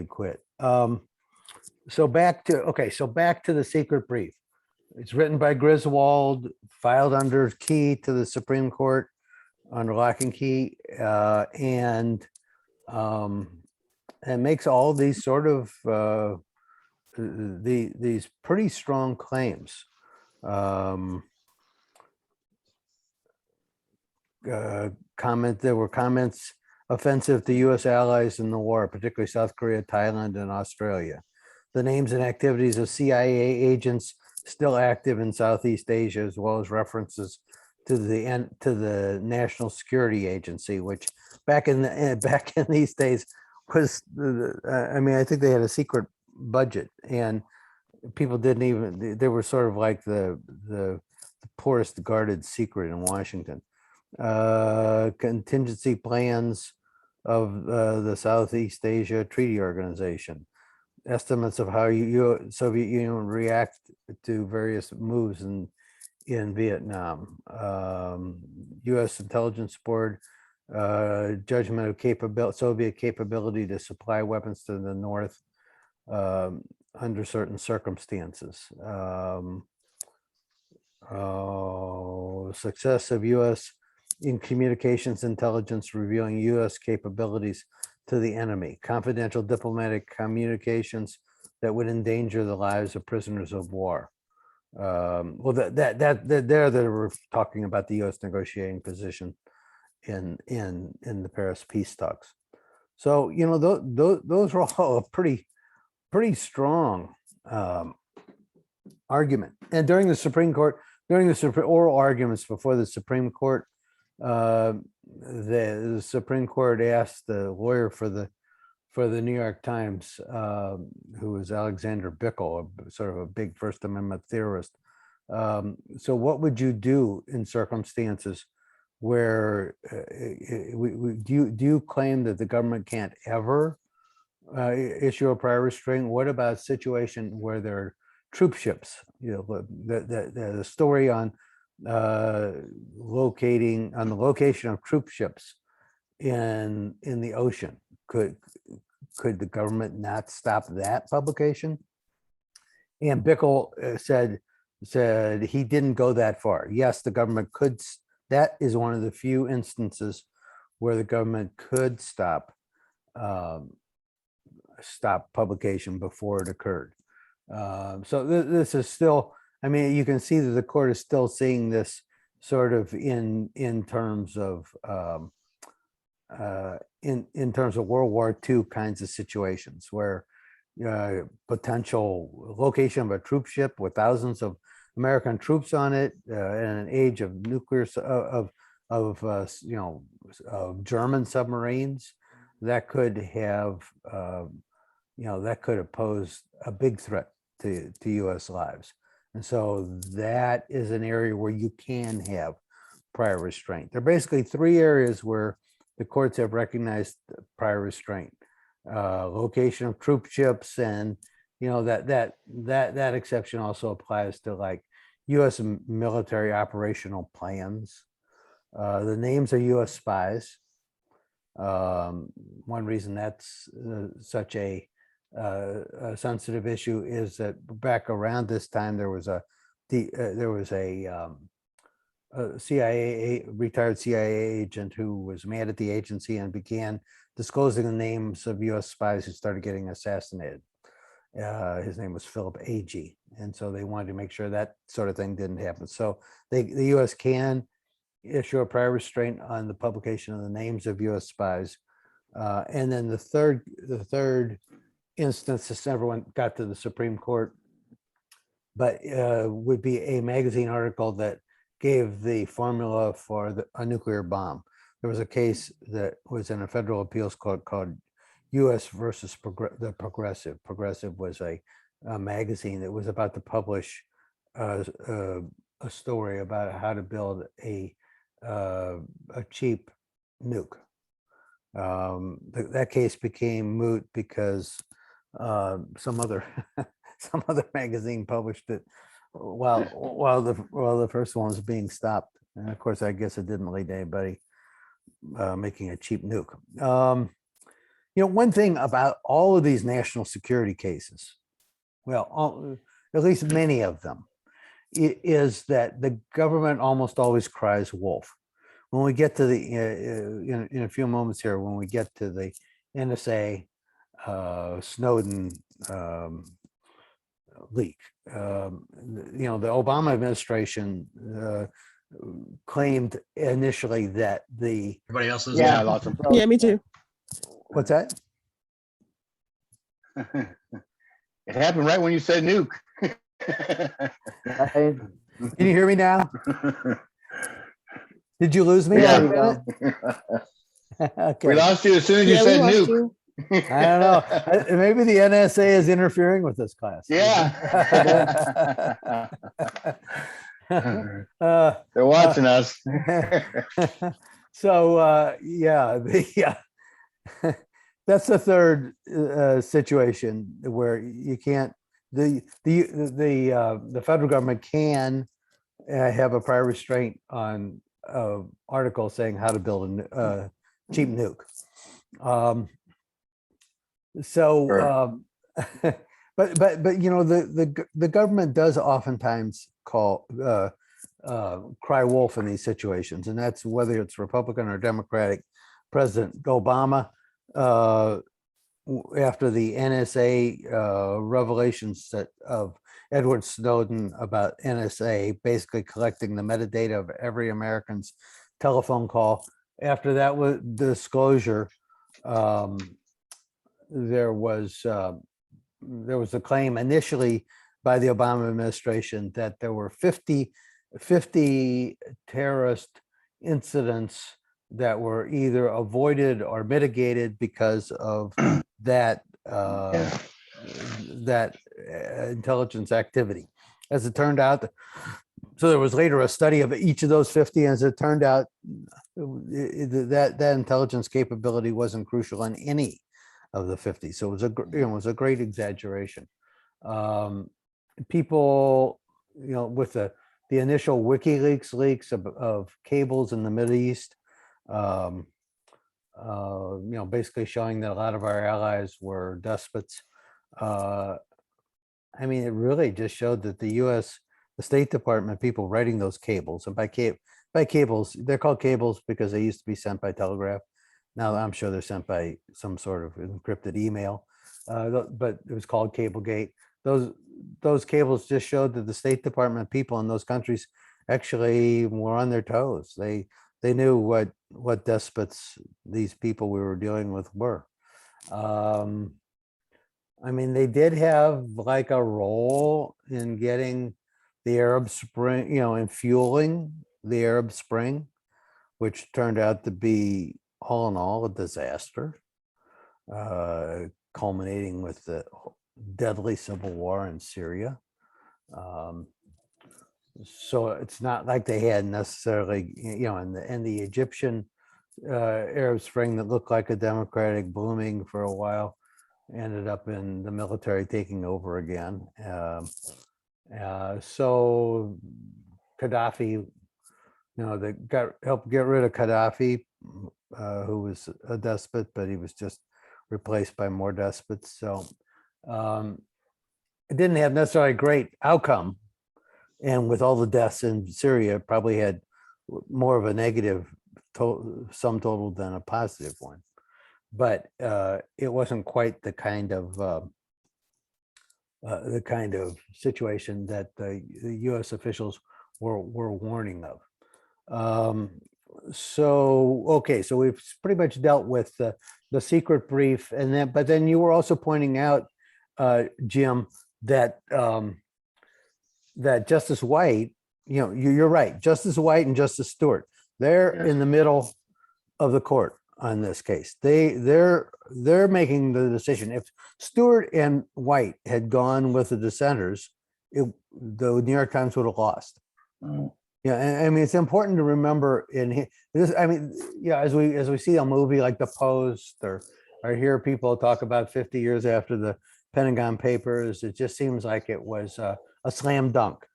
quit. So back to the secret brief. It's written by Griswold, filed under key to the Supreme Court under lock and key, and makes all these sort of these pretty strong claims. There were comments offensive to U.S. allies in the war, particularly South Korea, Thailand, and Australia. The names and activities of CIA agents still active in Southeast Asia, as well as references to the National Security Agency, which back in these days was, I think they had a secret budget, and people they were sort of like the poorest guarded secret in Washington. Contingency plans of the Southeast Asia Treaty Organization, estimates of how Soviet Union react to various moves in in Vietnam. U.S. Intelligence Board judgment of Soviet capability to supply weapons to the North under certain circumstances. Success of U.S. in communications intelligence revealing U.S. capabilities to the enemy. Confidential diplomatic communications that would endanger the lives of prisoners of war. Well, there they were talking about the U.S. negotiating position in the Paris peace talks. So you know those were all a pretty strong argument. And during the Supreme Court, during the oral arguments before the Supreme Court, the Supreme Court asked the lawyer for the New York Times, who was Alexander Bickel, sort of a big First Amendment theorist. So what would you do in circumstances where do you claim that the government can't ever issue a prior restraint? What about a situation where there are troop ships? You know, the story on the location of troop ships in the ocean. Could the government not stop that publication? And Bickel said he didn't go that far. Yes, the government could. That is one of the few instances where the government could stop publication before it occurred. So this is still, I mean, you can see that the court is still seeing this sort of in terms of in terms of World War II kinds of situations where potential location of a troop ship with thousands of American troops on it in an age of nuclear of German submarines that could have that could have posed a big threat to U.S. lives. And so that is an area where you can have prior restraint. There are basically three areas where the courts have recognized prior restraint: location of troop ships, and that exception also applies to like U.S. military operational plans, the names of U.S. spies. One reason that's such a sensitive issue is that back around this time there was a retired CIA agent who was mad at the agency and began disclosing the names of U.S. spies who started getting assassinated. His name was Philip Agee, and so they wanted to make sure that sort of thing didn't happen. So the U.S. can issue a prior restraint on the publication of the names of U.S. spies, and then the third instance, this never got to the Supreme Court, but would be a magazine article that gave the formula for a nuclear bomb. There was a case that was in a federal appeals court called U.S. versus the Progressive. Progressive was a magazine that was about to publish a story about how to build a cheap nuke. That case became moot because some other magazine published it while the first one was being stopped. And of course, I guess it didn't lead to anybody making a cheap nuke. One thing about all of these national security cases, well, at least many of them, is that the government almost always cries wolf. When we get to the, in a few moments here, when we get to the NSA Snowden leak, the Obama administration claimed initially that Everybody else is. Yeah, I lost him. Yeah, me too. What's that? It happened right when you said nuke. Can you hear me now? Did you lose me? Yeah. for a minute? Okay. We lost you as soon as you Yeah, we said lost nuke. you. I don't know. Maybe the NSA is interfering with this class. Yeah. Uh, They're watching us. so that's the third situation where you can't. The federal government can I have a prior restraint on article saying how to build a cheap nuke. So, Sure. but you know, the government does oftentimes cry wolf in these situations, and that's whether it's Republican or Democratic. President Obama, after the NSA revelations of Edward Snowden about NSA basically collecting the metadata of every American's telephone call. After that was disclosure, there was a claim initially by the Obama administration that there were 50 terrorist incidents that were either avoided or mitigated because of that intelligence activity. As it turned out, so there was later a study of each of those 50. As it turned out, that intelligence capability wasn't crucial in any of the 50. So it was a great exaggeration. People, with the initial WikiLeaks leaks of cables in the Middle East, basically showing that a lot of our allies were despots. I mean, it really just showed that the State Department people writing those cables, and by cables, they're called cables because they used to be sent by telegraph. Now I'm sure they're sent by some sort of encrypted email, but it was called Cablegate. Those cables just showed that the State Department people in those countries actually were on their toes. They knew what despots these people we were dealing with were. I mean, they did have like a role in getting the Arab Spring, in fueling the Arab Spring, which turned out to be all in all a disaster, culminating with the deadly civil war in Syria. So it's not like they had necessarily, in the Egyptian Arab Spring that looked like a democratic blooming for a while, ended up in the military taking over again. So Gaddafi, they helped get rid of Gaddafi, who was a despot, but he was just replaced by more despots. So it didn't have necessarily a great outcome. And with all the deaths in Syria, it probably had more of a negative sum total than a positive one. But it wasn't quite the kind of situation that the U.S. officials were warning of. So we've pretty much dealt with the secret brief, but then you were also pointing out, Jim, that that Justice White, you're right, Justice White and Justice Stewart, they're in the middle of the court on this case. They're making the decision. If Stewart and White had gone with the dissenters, the New York Times would have lost. Yeah, and I mean, it's important to remember as we see a movie like The Post or hear people talk about 50 years after the Pentagon Papers, it just seems like it was a slam dunk.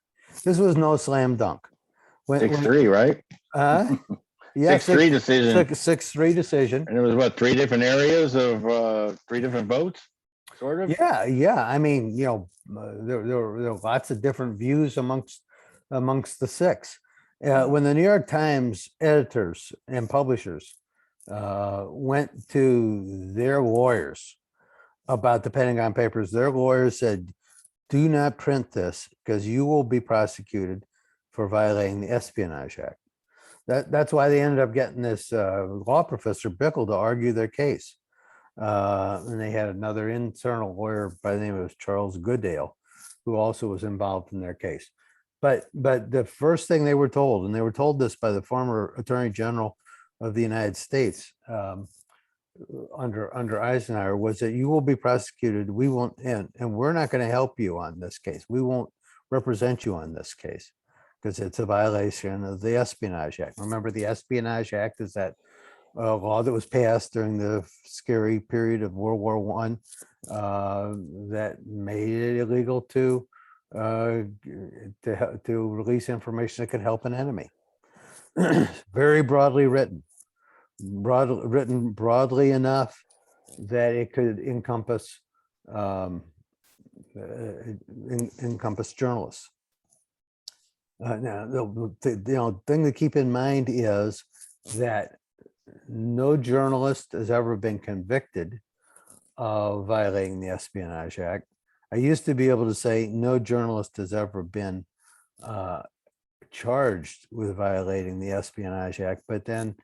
This was no slam dunk. 6-3, right? Yeah, 6-3 decision. 6-3 decision. And it was what, 3 different areas of 3 different votes, sort of? Yeah. I mean, there were lots of different views amongst the 6. When the New York Times editors and publishers went to their lawyers about the Pentagon Papers, their lawyers said, do not print this because you will be prosecuted for violating the Espionage Act. That's why they ended up getting this law professor Bickle to argue their case. And they had another internal lawyer by the name of Charles Goodale, who also was involved in their case. But the first thing they were told, and they were told this by the former Attorney General of the United States under Eisenhower, was that you will be prosecuted. We won't, and we're not going to help you on this case. We won't represent you on this case because it's a violation of the Espionage Act. Remember, the Espionage Act is that law that was passed during the scary period of World War I that made it illegal to to release information that could help an enemy. Very broadly written, written broadly enough that it could encompass encompass journalists. Now, the thing to keep in mind is that no journalist has ever been convicted of violating the Espionage Act. I used to be able to say no journalist has ever been charged with violating the Espionage Act, but then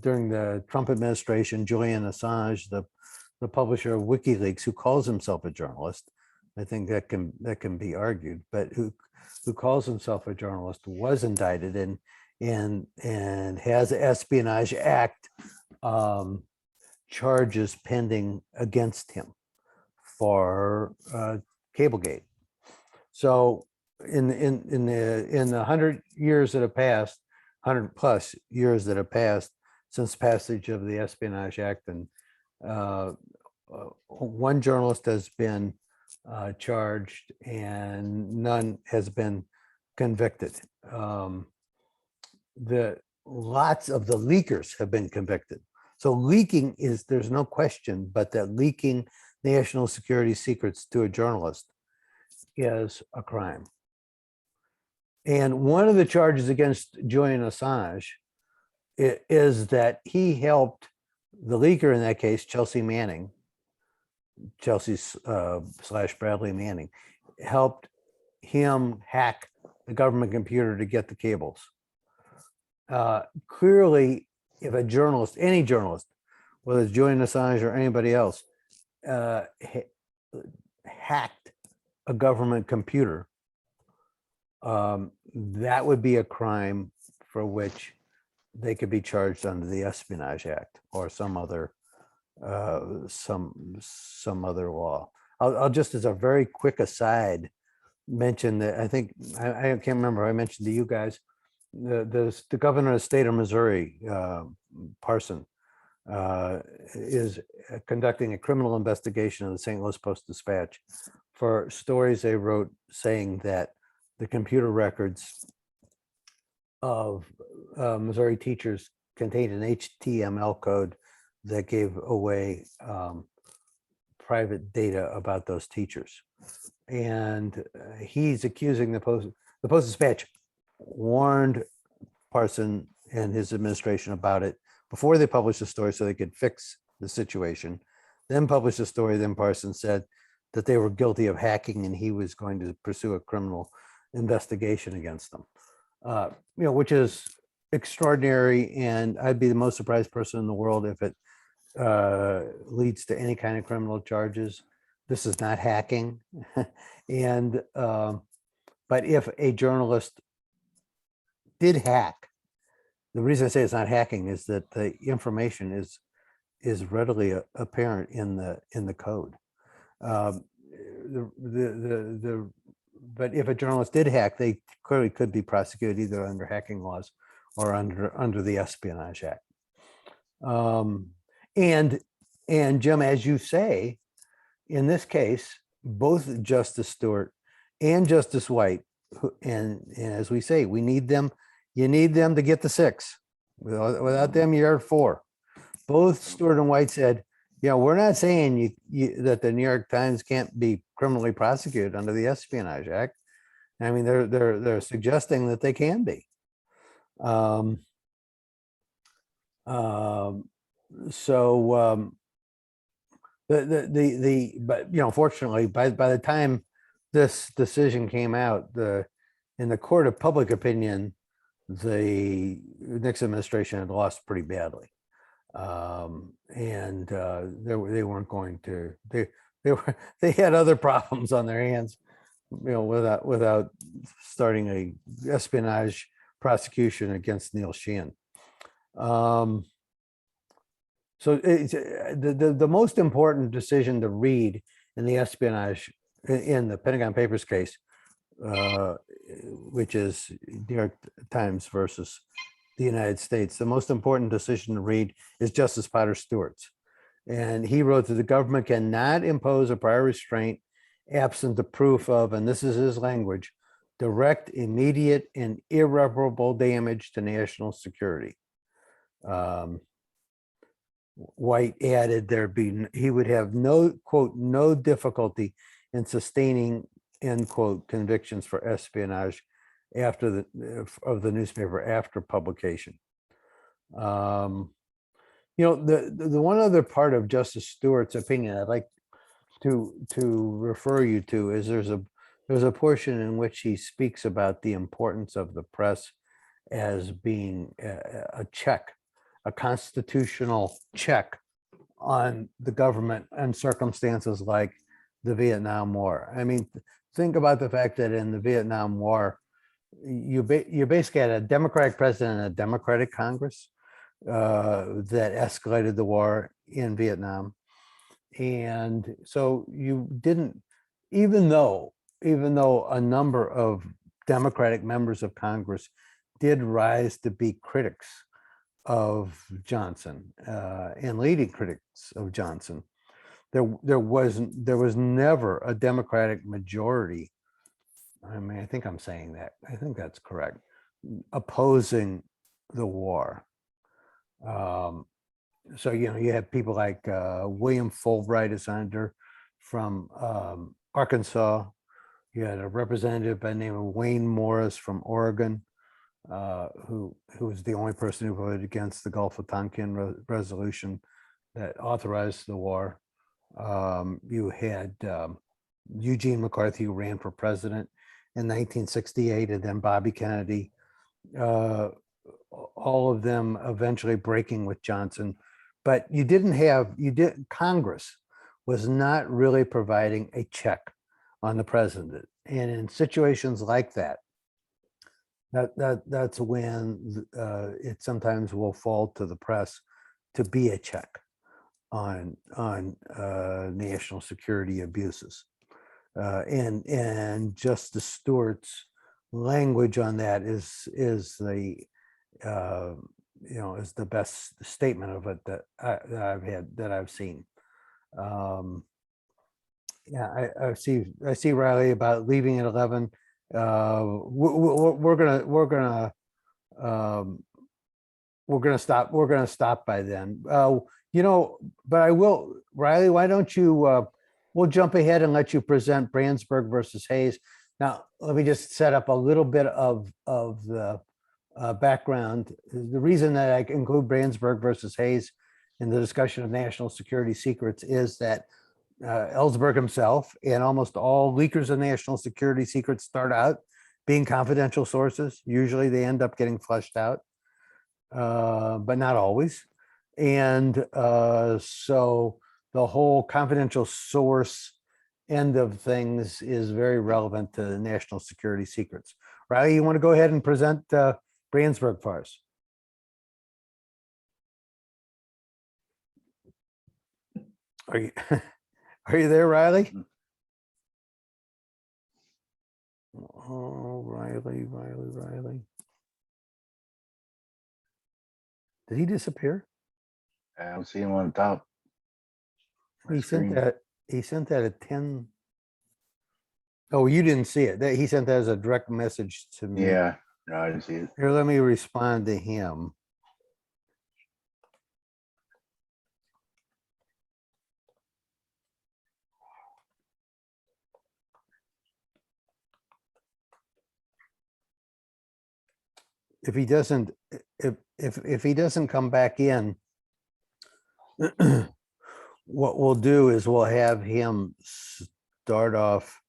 during the Trump administration, Julian Assange, the publisher of WikiLeaks, who calls himself a journalist, I think that can be argued, but who calls himself a journalist, was indicted and has Espionage Act charges pending against him for Cablegate. So in the 100 years that have passed, 100 plus years that have passed since passage of the Espionage Act, and one journalist has been charged and none has been convicted. Lots of the leakers have been convicted. So leaking is, there's no question, but that leaking national security secrets to a journalist is a crime. And one of the charges against Julian Assange is that he helped the leaker in that case, Chelsea Manning, / Bradley Manning, helped him hack the government computer to get the cables. Clearly, if a journalist, any journalist, whether it's Julian Assange or anybody else, hacked a government computer, that would be a crime for which they could be charged under the Espionage Act or some other law. I'll just, as a very quick aside, mention that I think I can't remember. I mentioned to you guys the governor of the state of Missouri, Parson, is conducting a criminal investigation of the St. Louis Post-Dispatch for stories they wrote saying that the computer records of Missouri teachers contained an HTML code that gave away private data about those teachers. And he's accusing the Post-Dispatch warned Parson and his administration about it before they published the story so they could fix the situation, then published the story. Then Parson said that they were guilty of hacking and he was going to pursue a criminal investigation against them, which is extraordinary. And I'd be the most surprised person in the world if it leads to any kind of criminal charges. This is not hacking. And but if a journalist did hack, the reason I say it's not hacking is that the information is readily apparent in the code. But if a journalist did hack, they clearly could be prosecuted either under hacking laws or under the Espionage Act. And Jim, as you say, in this case, both Justice Stewart and Justice White, and as we say, we need them. You need them to get the 6. Without them, you're at 4. Both Stewart and White said, we're not saying that the New York Times can't be criminally prosecuted under the Espionage Act. I mean, they're suggesting that they can be. But fortunately, by the time this decision came out, in the court of public opinion, the Nixon administration had lost pretty badly, and they weren't going to. They had other problems on their hands, without starting a espionage prosecution against Neil Sheehan. So it's, the most important decision to read in the espionage, in the Pentagon Papers case, which is New York Times versus the United States, the most important decision to read is Justice Potter Stewart's. And he wrote that the government cannot impose a prior restraint absent the proof of, and this is his language, direct, immediate, and irreparable damage to national security. White added he would have no, quote, no difficulty in sustaining, end quote, convictions for espionage after of the newspaper after publication. The one other part of Justice Stewart's opinion I'd like to refer you to is there's a portion in which he speaks about the importance of the press as being a check, a constitutional check on the government and circumstances like the Vietnam War. I mean, think about the fact that in the Vietnam War, you basically had a Democratic president and a Democratic Congress that escalated the war in Vietnam. And so you didn't, even though a number of Democratic members of Congress did rise to be critics of Johnson and leading critics of Johnson, there was never a Democratic majority. I mean, I think I'm saying that. I think that's correct. Opposing the war. So, you have people like William Fulbright, a senator from Arkansas. You had a representative by the name of Wayne Morris from Oregon, who was the only person who voted against the Gulf of Tonkin resolution that authorized the war. You had Eugene McCarthy, who ran for president in 1968, and then Bobby Kennedy. All of them eventually breaking with Johnson, but Congress was not really providing a check on the president. And in situations like that's when it sometimes will fall to the press to be a check on national security abuses. And Justice Stewart's language on that is the is the best statement of it that I've seen. I see Riley about leaving at 11. We're gonna stop by then. But I will, Riley, why don't you we'll jump ahead and let you present Brandsburg versus Hayes. Now, let me just set up a little bit of the background. The reason that I include Brandsburg versus Hayes in the discussion of national security secrets is that Ellsberg himself and almost all leakers of national security secrets start out being confidential sources. Usually they end up getting flushed out, but not always. And so the whole confidential source end of things is very relevant to national security secrets. Riley, you want to go ahead and present Brandsburg for us? Are you there, Riley? Oh, Riley. Did he disappear? I don't see him on top. He sent that at 10. Oh, you didn't see it. He sent that as a direct message to me. Yeah, no, I didn't see it. Here, let me respond to him. If he doesn't come back in, what we'll do is we'll have him start off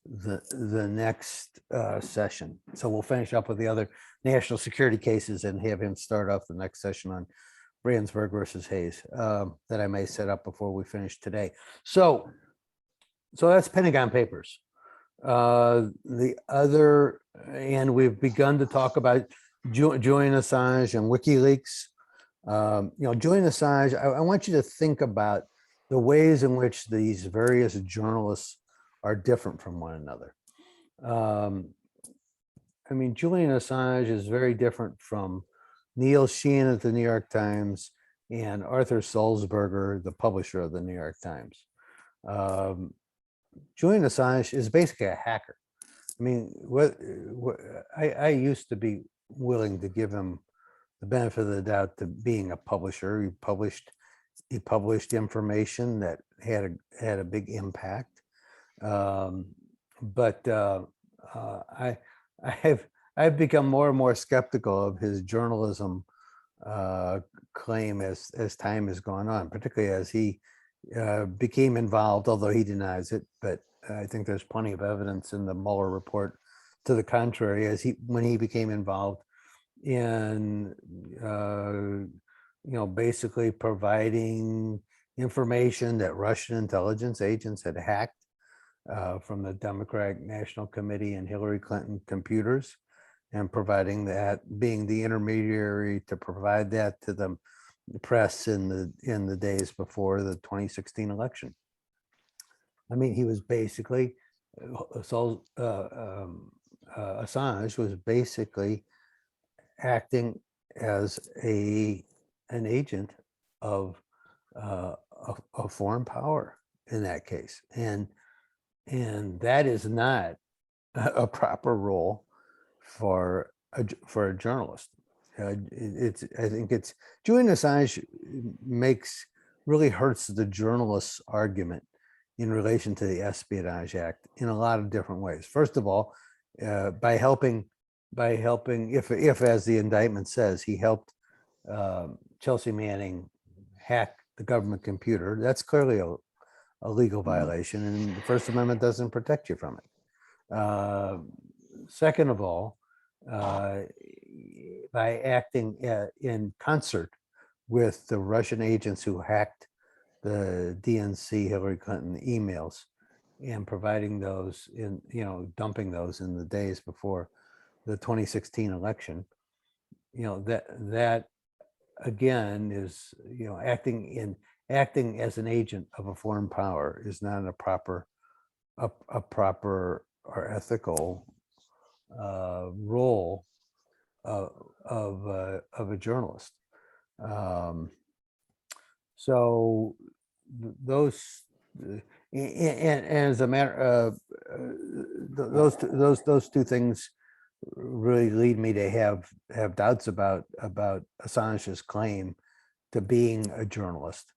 the next session. So we'll finish up with the other national security cases and have him start off the next session on Brandsburg versus Hayes that I may set up before we finish today. So that's Pentagon Papers. The other, and we've begun to talk about Julian Assange and WikiLeaks. Julian Assange, I want you to think about the ways in which these various journalists are different from one another. Julian Assange is very different from Neil Sheehan at the New York Times and Arthur Sulzberger, the publisher of the New York Times. Julian Assange is basically a hacker. I mean, I used to be willing to give him the benefit of the doubt to being a publisher. He published information that had a big impact. But I've become more and more skeptical of his journalism claim as time has gone on, particularly as he became involved, although he denies it. But I think there's plenty of evidence in the Mueller report to the contrary, when he became involved in basically providing information that Russian intelligence agents had hacked from the Democratic National Committee and Hillary Clinton computers, and providing that, being the intermediary to provide that to the press in the days before the 2016 election. I mean, he was basically Assange was basically acting as an agent of a foreign power in that case, and that is not a proper role for a journalist. I think Julian Assange really hurts the journalist's argument in relation to the Espionage Act in a lot of different ways. First of all, by helping, if as the indictment says, he helped Chelsea Manning hack the government computer. That's clearly a legal violation, and the First Amendment doesn't protect you from it. Second of all, by acting in concert with the Russian agents who hacked the DNC Hillary Clinton emails and providing those dumping those in the days before the 2016 election, that again is, acting as an agent of a foreign power is not a proper or ethical role of a journalist. So those, and as a matter of those two things really lead me to have doubts about Assange's claim to being a journalist.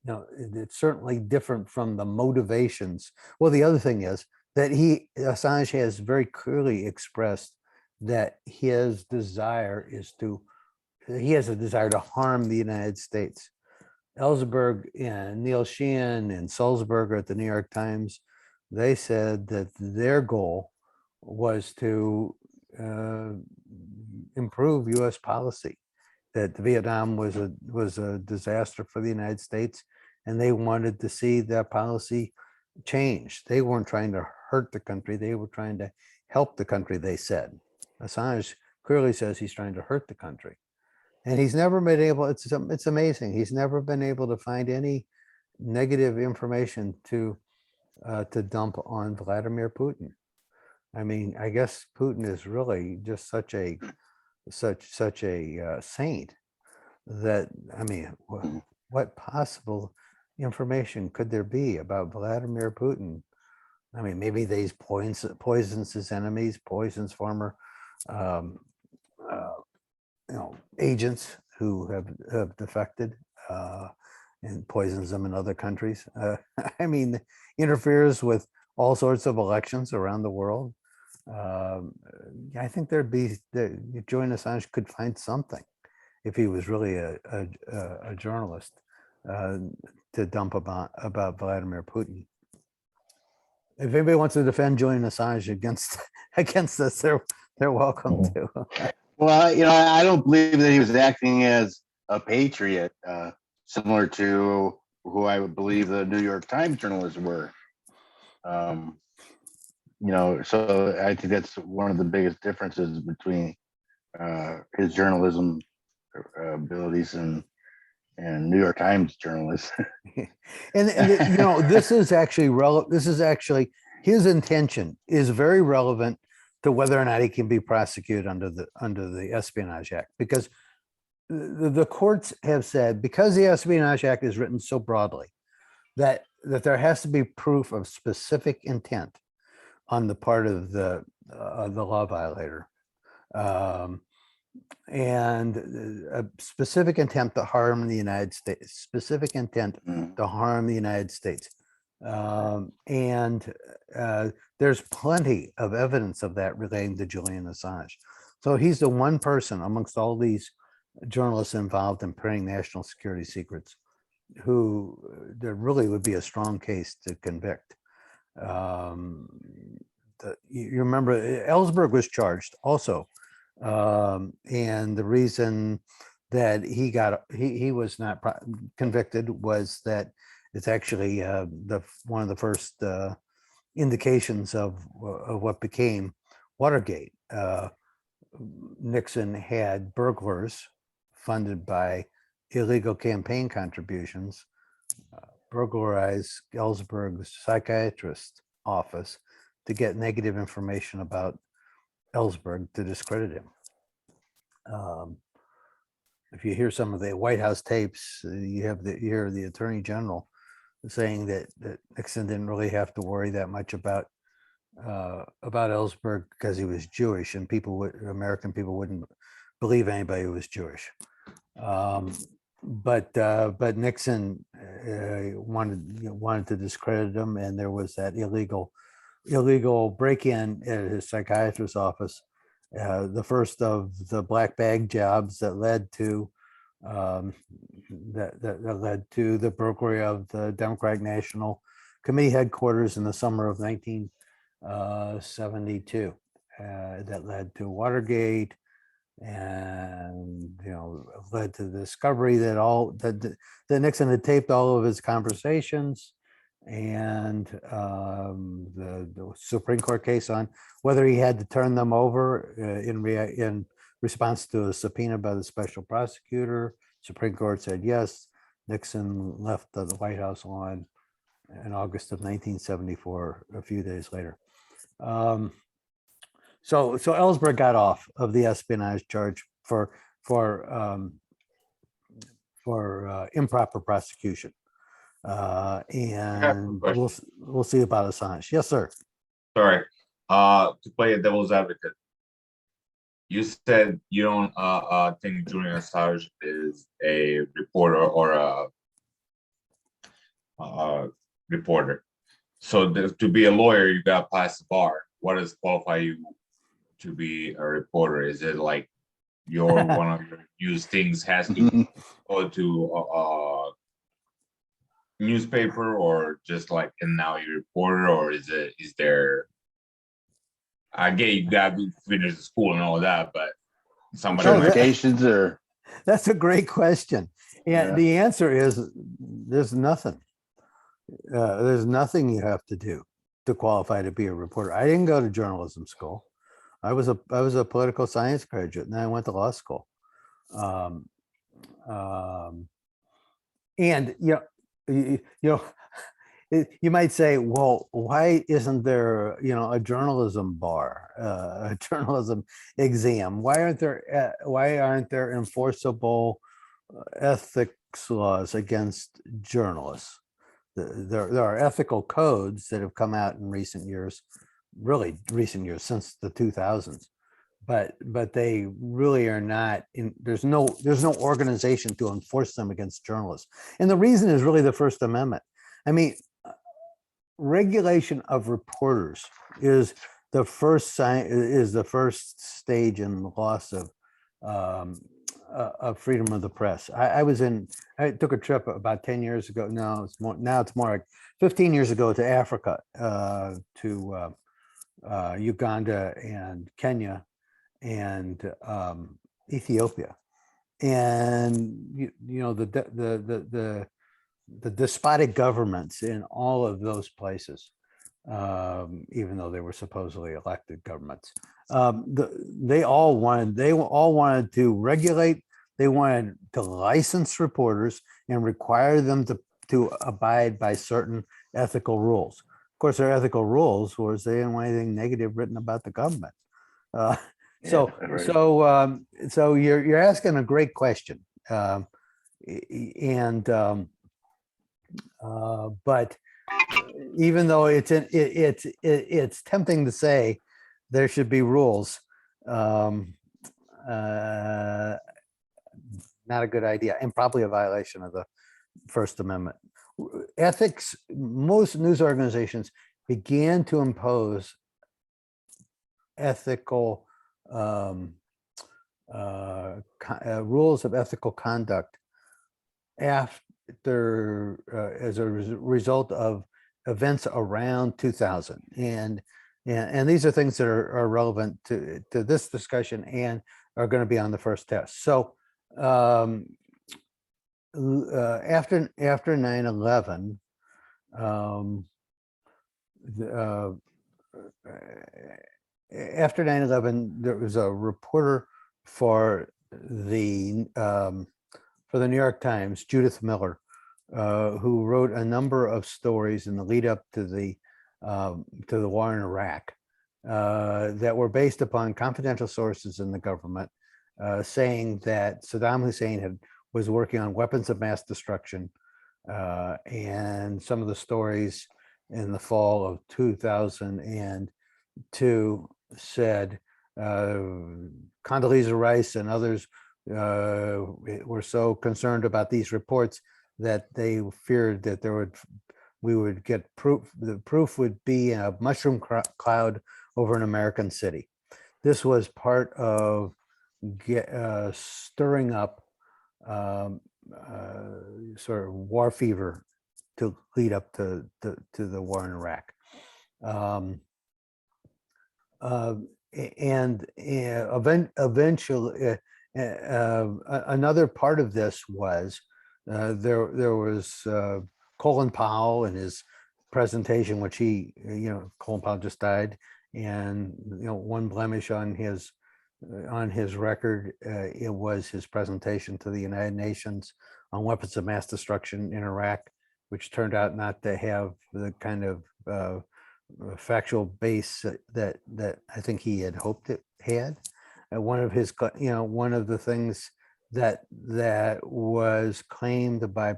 It's certainly different from the motivations. Well, the other thing is that Assange has very clearly expressed that he has a desire to harm the United States. Ellsberg and Neil Sheehan and Sulzberger at the New York Times, they said that their goal was to improve U.S. policy, that Vietnam was a disaster for the United States, and they wanted to see that policy change. They weren't trying to hurt the country, they were trying to help the country, they said. Assange clearly says he's trying to hurt the country. And he's never been able, it's amazing, he's never been able to find any negative information to dump on Vladimir Putin. I mean, I guess Putin is really just such a saint that, I mean, what possible information could there be about Vladimir Putin? I mean, maybe these poisons his enemies, poisons former agents who have defected, and poisons them in other countries. I mean, interferes with all sorts of elections around the world. I think Julian Assange could find something if he was really a journalist to dump about Vladimir Putin. If anybody wants to defend Julian Assange against us, they're welcome to. Well, I don't believe that he was acting as a patriot, similar to who I would believe the New York Times journalists were. So I think that's one of the biggest differences between his journalism abilities and New York Times journalists. and this is actually relevant. This is actually, his intention is very relevant to whether or not he can be prosecuted under the Espionage Act, because the courts have said, because the Espionage Act is written so broadly, that there has to be proof of specific intent on the part of the law violator. And a specific intent to harm the United States, specific intent to harm the United States. There's plenty of evidence of that relating to Julian Assange. So he's the one person amongst all these journalists involved in printing national security secrets who there really would be a strong case to convict. You remember Ellsberg was charged also. And the reason that he was not convicted was that it's actually one of the first indications of what became Watergate. Nixon had burglars funded by illegal campaign contributions burglarize Ellsberg's psychiatrist office to get negative information about Ellsberg to discredit him. If you hear some of the White House tapes, you hear the Attorney General saying that Nixon didn't really have to worry that much about Ellsberg because he was Jewish, and American people wouldn't believe anybody who was Jewish. But Nixon wanted to discredit him, and there was that illegal break-in at his psychiatrist's office, the first of the black bag jobs that led to the burglary of the Democratic National Committee headquarters in the summer of 1972. That led to Watergate, and led to the discovery that Nixon had taped all of his conversations, and the Supreme Court case on whether he had to turn them over in response to a subpoena by the special prosecutor. Supreme Court said yes. Nixon left the White House on in August of 1974, a few days later. So Ellsberg got off of the espionage charge for improper prosecution. And we'll see about Assange. Yes, sir. Sorry, to play a devil's advocate. You said you don't think Julian Assange is a reporter or a reporter. So to be a lawyer, you got to pass the bar. What does qualify you to be a reporter? Is it like one of your news things has to go to a newspaper, or just like, and now you're a reporter, or is there? I get you got to finish the school and all that, but somebody certifications or that's a great question, and the answer is there's nothing. There's nothing you have to do to qualify to be a reporter. I didn't go to journalism school. I was a political science graduate, and then I went to law school. And you might say, well, why isn't there a journalism bar, a journalism exam? Why aren't there enforceable ethics laws against journalists? There are ethical codes that have come out in recent years, since the 2000s, but they really are not in. There's no organization to enforce them against journalists, and the reason is really the First Amendment. I mean, regulation of reporters is the first stage in the loss of freedom of the press. I took a trip about 10 years ago. No, it's more like 15 years ago to Africa, to Uganda and Kenya and Ethiopia. And the despotic governments in all of those places, even though they were supposedly elected governments, they all wanted to regulate. They wanted to license reporters and require them to abide by certain ethical rules. Of course, their ethical rules was they didn't want anything negative written about the government. So you're asking a great question, and But even though it's tempting to say there should be rules, not a good idea, and probably a violation of the First Amendment. Ethics, most news organizations began to impose ethical rules of ethical conduct after as a result of events around 2000, and these are things that are relevant to this discussion and are going to be on the first test. So after 9/11, after 9/11, there was a reporter for the New York Times, Judith Miller, who wrote a number of stories in the lead up to the war in Iraq that were based upon confidential sources in the government, saying that Saddam Hussein was working on weapons of mass destruction, and some of the stories in the fall of 2002 said Condoleezza Rice and others were so concerned about these reports that they feared that we would get proof. The proof would be a mushroom cloud over an American city. This was part of stirring up sort of war fever to lead up to the war in Iraq. And eventually, another part of this was there was Colin Powell in his presentation, which Colin Powell just died, and one blemish on his record, it was his presentation to the United Nations on weapons of mass destruction in Iraq, which turned out not to have the kind of factual base that I think he had hoped it had. One of the things that was claimed by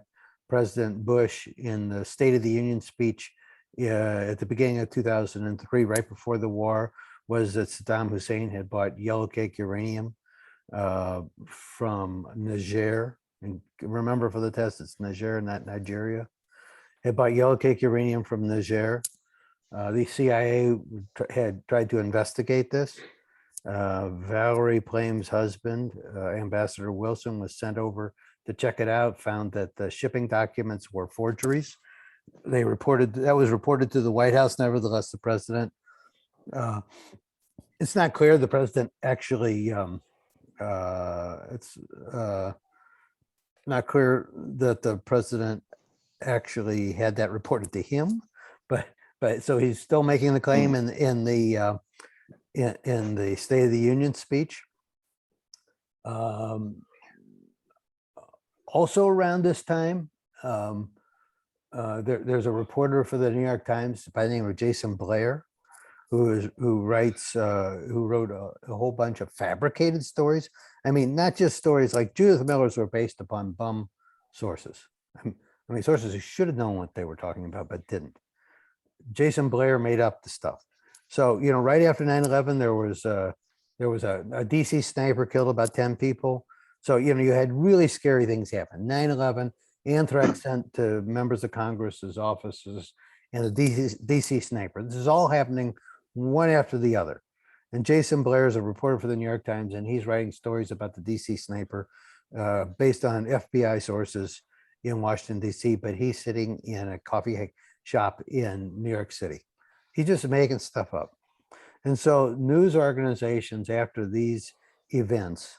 President Bush in the State of the Union speech at the beginning of 2003, right before the war, was that Saddam Hussein had bought yellow cake uranium from Niger. And remember, for the test, it's Niger, not Nigeria. Had bought yellow cake uranium from Niger. The CIA had tried to investigate this. Valerie Plame's husband, Ambassador Wilson, was sent over to check it out, found that the shipping documents were forgeries. That was reported to the White House. Nevertheless, the president, it's not clear the president actually, it's not clear that the president actually had that reported to him, but so he's still making the claim in the State of the Union speech. Also around this time, there's a reporter for the New York Times by the name of Jason Blair, who wrote a whole bunch of fabricated stories. I mean, not just stories like Judith Miller's were based upon bum sources. I mean, sources who should have known what they were talking about, but didn't. Jason Blair made up the stuff. So, right after 9/11, there was a DC sniper killed about 10 people. So, you had really scary things happen. 9/11, anthrax sent to members of Congress's offices, and the DC sniper. This is all happening one after the other. And Jason Blair is a reporter for the New York Times, and he's writing stories about the DC sniper based on FBI sources in Washington, DC, but he's sitting in a coffee shop in New York City. He's just making stuff up. And so news organizations, after these events,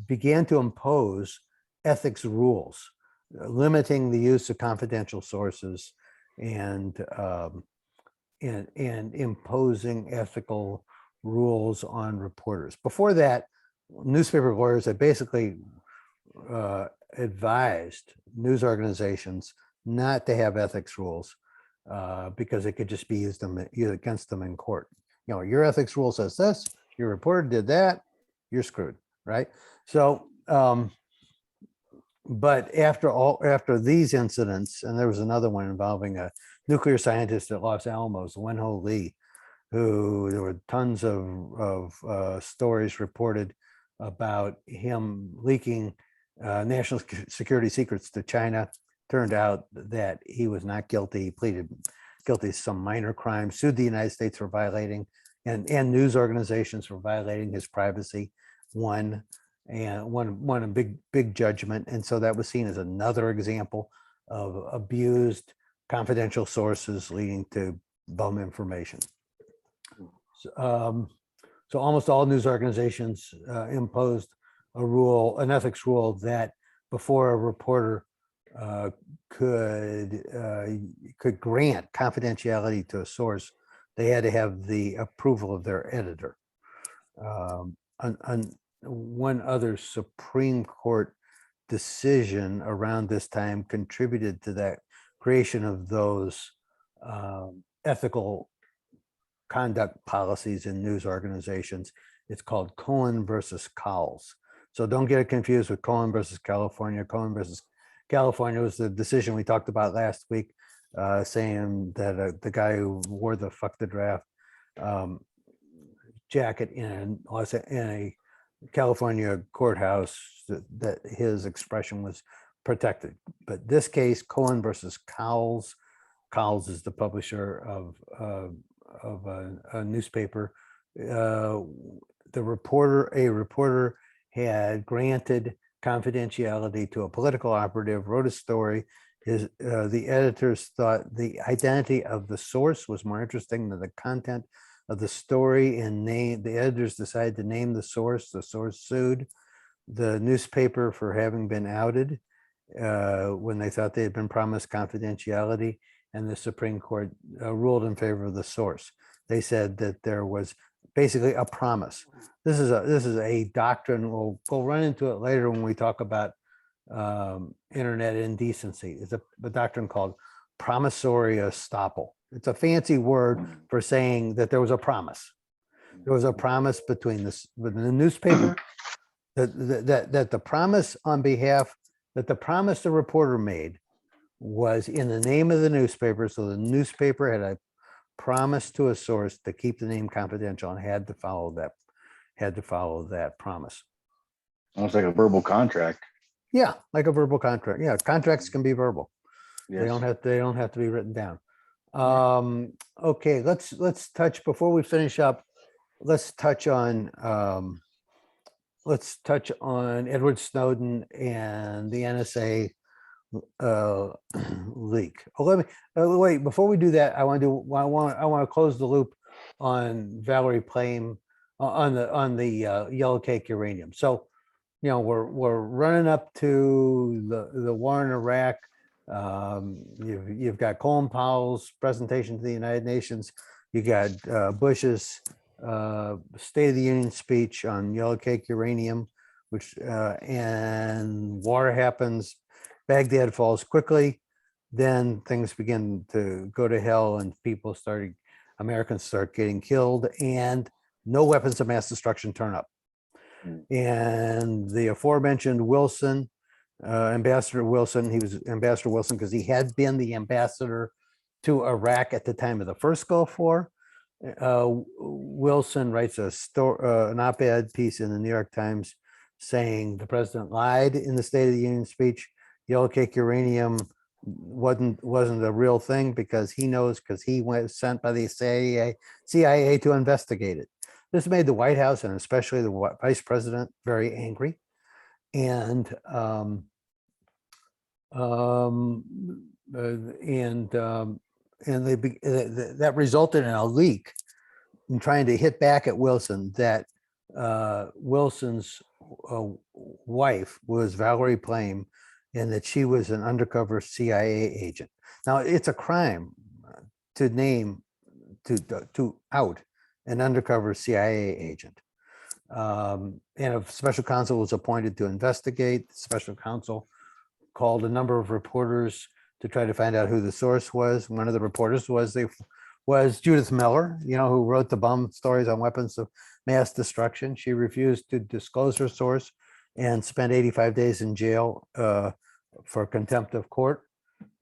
began to impose ethics rules, limiting the use of confidential sources and imposing ethical rules on reporters. Before that, newspaper lawyers had basically advised news organizations not to have ethics rules because it could just be used against them in court. Your ethics rule says this, your reporter did that, you're screwed, right? So but after these incidents, and there was another one involving a nuclear scientist at Los Alamos, Wenho Lee, who there were tons of stories reported about him leaking national security secrets to China. Turned out that he was not guilty. He pleaded guilty to some minor crime, sued the United States for violating, and news organizations for violating his privacy, won a big judgment. And so that was seen as another example of abused confidential sources leading to bum information. So almost all news organizations imposed an ethics rule that before a reporter could grant confidentiality to a source, they had to have the approval of their editor. One other Supreme Court decision around this time contributed to that creation of those ethical conduct policies in news organizations. It's called Cohen versus Cowles. So don't get it confused with Cohen versus California. Cohen versus California was the decision we talked about last week, saying that the guy who wore the fuck the draft jacket in a California courthouse, that his expression was protected. But this case, Cohen versus Cowles. Cowles is the publisher of a newspaper. A reporter had granted confidentiality to a political operative, wrote a story. The editors thought the identity of the source was more interesting than the content of the story, and the editors decided to name the source. The source sued the newspaper for having been outed when they thought they had been promised confidentiality, and the Supreme Court ruled in favor of the source. They said that there was basically a promise. This is a doctrine. We'll run into it later when we talk about internet indecency. It's a doctrine called Promissory Estoppel. It's a fancy word for saying that there was a promise. There was a promise between the newspaper, that the promise the reporter made was in the name of the newspaper. So the newspaper had a promise to a source to keep the name confidential and had to follow that promise. Almost like a verbal contract. Yeah, like a verbal contract. Yeah, contracts can be verbal. Yes. They don't have to be written down. Okay, let's touch before we finish up. Let's touch on Edward Snowden and the NSA leak. Wait, before we do that, I want to close the loop on Valerie Plame on the yellow cake uranium. So, we're running up to the war in Iraq. You've got Colin Powell's presentation to the United Nations. You got Bush's State of the Union speech on yellow cake uranium, which and war happens. Baghdad falls quickly. Then things begin to go to hell, and Americans start getting killed, and no weapons of mass destruction turn up. And the aforementioned Wilson, Ambassador Wilson, he was Ambassador Wilson because he had been the ambassador to Iraq at the time of the first Gulf War. Wilson writes an op-ed piece in the New York Times saying the president lied in the State of the Union speech. Yellow cake uranium wasn't a real thing because he was sent by the CIA to investigate it. This made the White House and especially the vice president very angry, and that resulted in a leak in trying to hit back at Wilson. That Wilson's wife was Valerie Plame, and that she was an undercover CIA agent. Now, it's a crime to out an undercover CIA agent. And a special counsel was appointed to investigate. The special counsel called a number of reporters to try to find out who the source was. One of the reporters was Judith Miller, who wrote the bum stories on weapons of mass destruction. She refused to disclose her source. and spent 85 days in jail for contempt of court.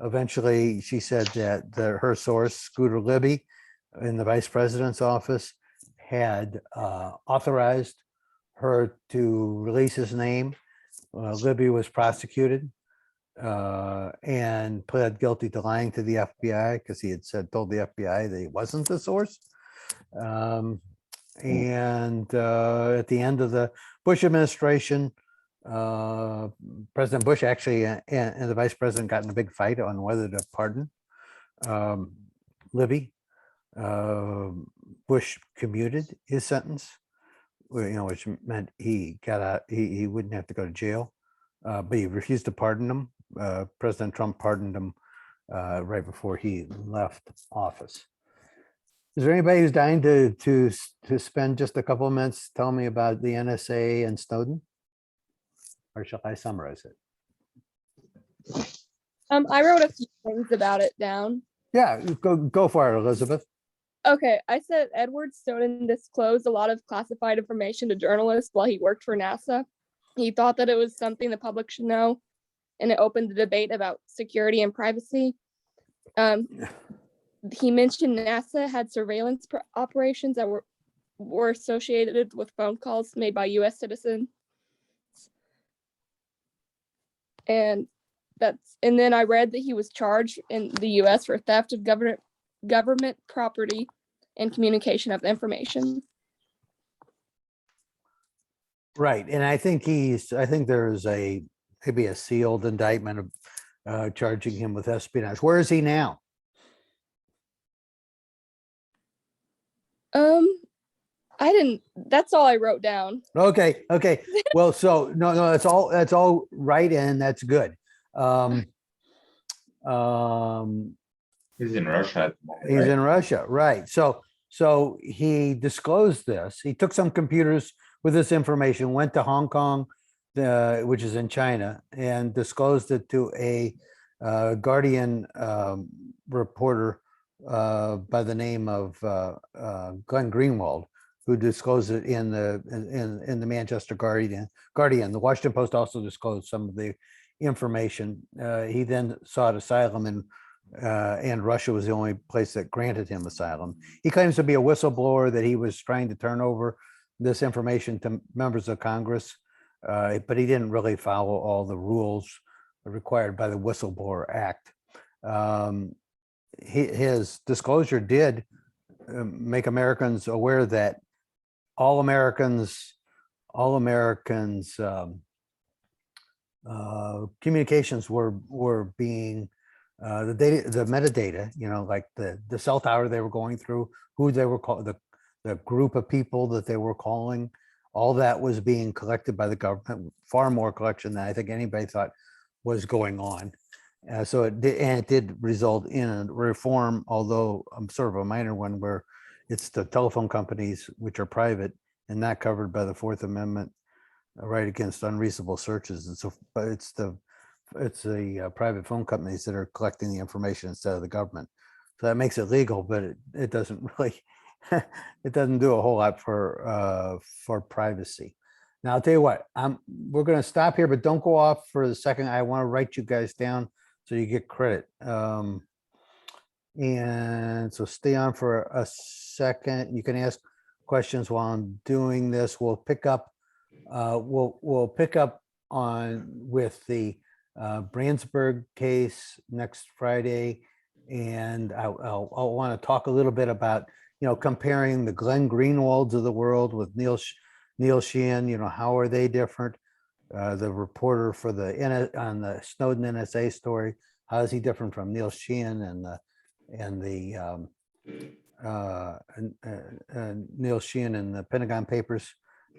Eventually, she said that her source, Scooter Libby, in the vice president's office, had authorized her to release his name. Libby was prosecuted and pled guilty to lying to the FBI because he had told the FBI that he wasn't the source. And at the end of the Bush administration, President Bush actually and the vice president got in a big fight on whether to pardon Libby. Bush commuted his sentence, which meant he got out. He wouldn't have to go to jail, but he refused to pardon him. President Trump pardoned him right before he left office. Is there anybody who's dying to spend just a couple of minutes telling me about the NSA and Snowden? Or shall I summarize it? I wrote a few things about it down. Yeah, go for it, Elizabeth. Okay, I said Edward Snowden disclosed a lot of classified information to journalists while he worked for NASA. He thought that it was something the public should know, and it opened the debate about security and privacy. He mentioned NASA had surveillance operations that were associated with phone calls made by U.S. citizens. And then I read that he was charged in the U.S. for theft of government property and communication of information. Right, and I think there's maybe a sealed indictment of charging him with espionage. Where is he now? That's all I wrote down. Okay. Well, so no, that's all right, and that's good. He's in Russia at the moment, He's right? in Russia, right? So he disclosed this. He took some computers with this information, went to Hong Kong, which is in China, and disclosed it to a Guardian reporter by the name of Glenn Greenwald, who disclosed it in the Manchester Guardian. The Washington Post also disclosed some of the information. He then sought asylum and Russia was the only place that granted him asylum. He claims to be a whistleblower, that he was trying to turn over this information to members of Congress, but he didn't really follow all the rules required by the Whistleblower Act. His disclosure did make Americans aware that all Americans communications were being the data, the metadata, like the cell tower they were going through, who they were calling, the group of people that they were calling, all that was being collected by the government, far more collection than I think anybody thought was going on. So it did result in a reform, although sort of a minor one, where it's the telephone companies, which are private and not covered by the Fourth Amendment right against unreasonable searches. And so, but it's the private phone companies that are collecting the information instead of the government. So that makes it legal, but it doesn't really, it doesn't do a whole lot for privacy. Now I'll tell you what, we're going to stop here, but don't go off for a second. I want to write you guys down so you get credit. And so stay on for a second. You can ask questions while I'm doing this. We'll pick up on with the Brandsburg case next Friday, and I'll want to talk a little bit about comparing the Glenn Greenwalds of the world with Neil Sheehan. How are they different? The reporter for on the Snowden NSA story, how is he different from Neil Sheehan and Neil Sheehan in the Pentagon Papers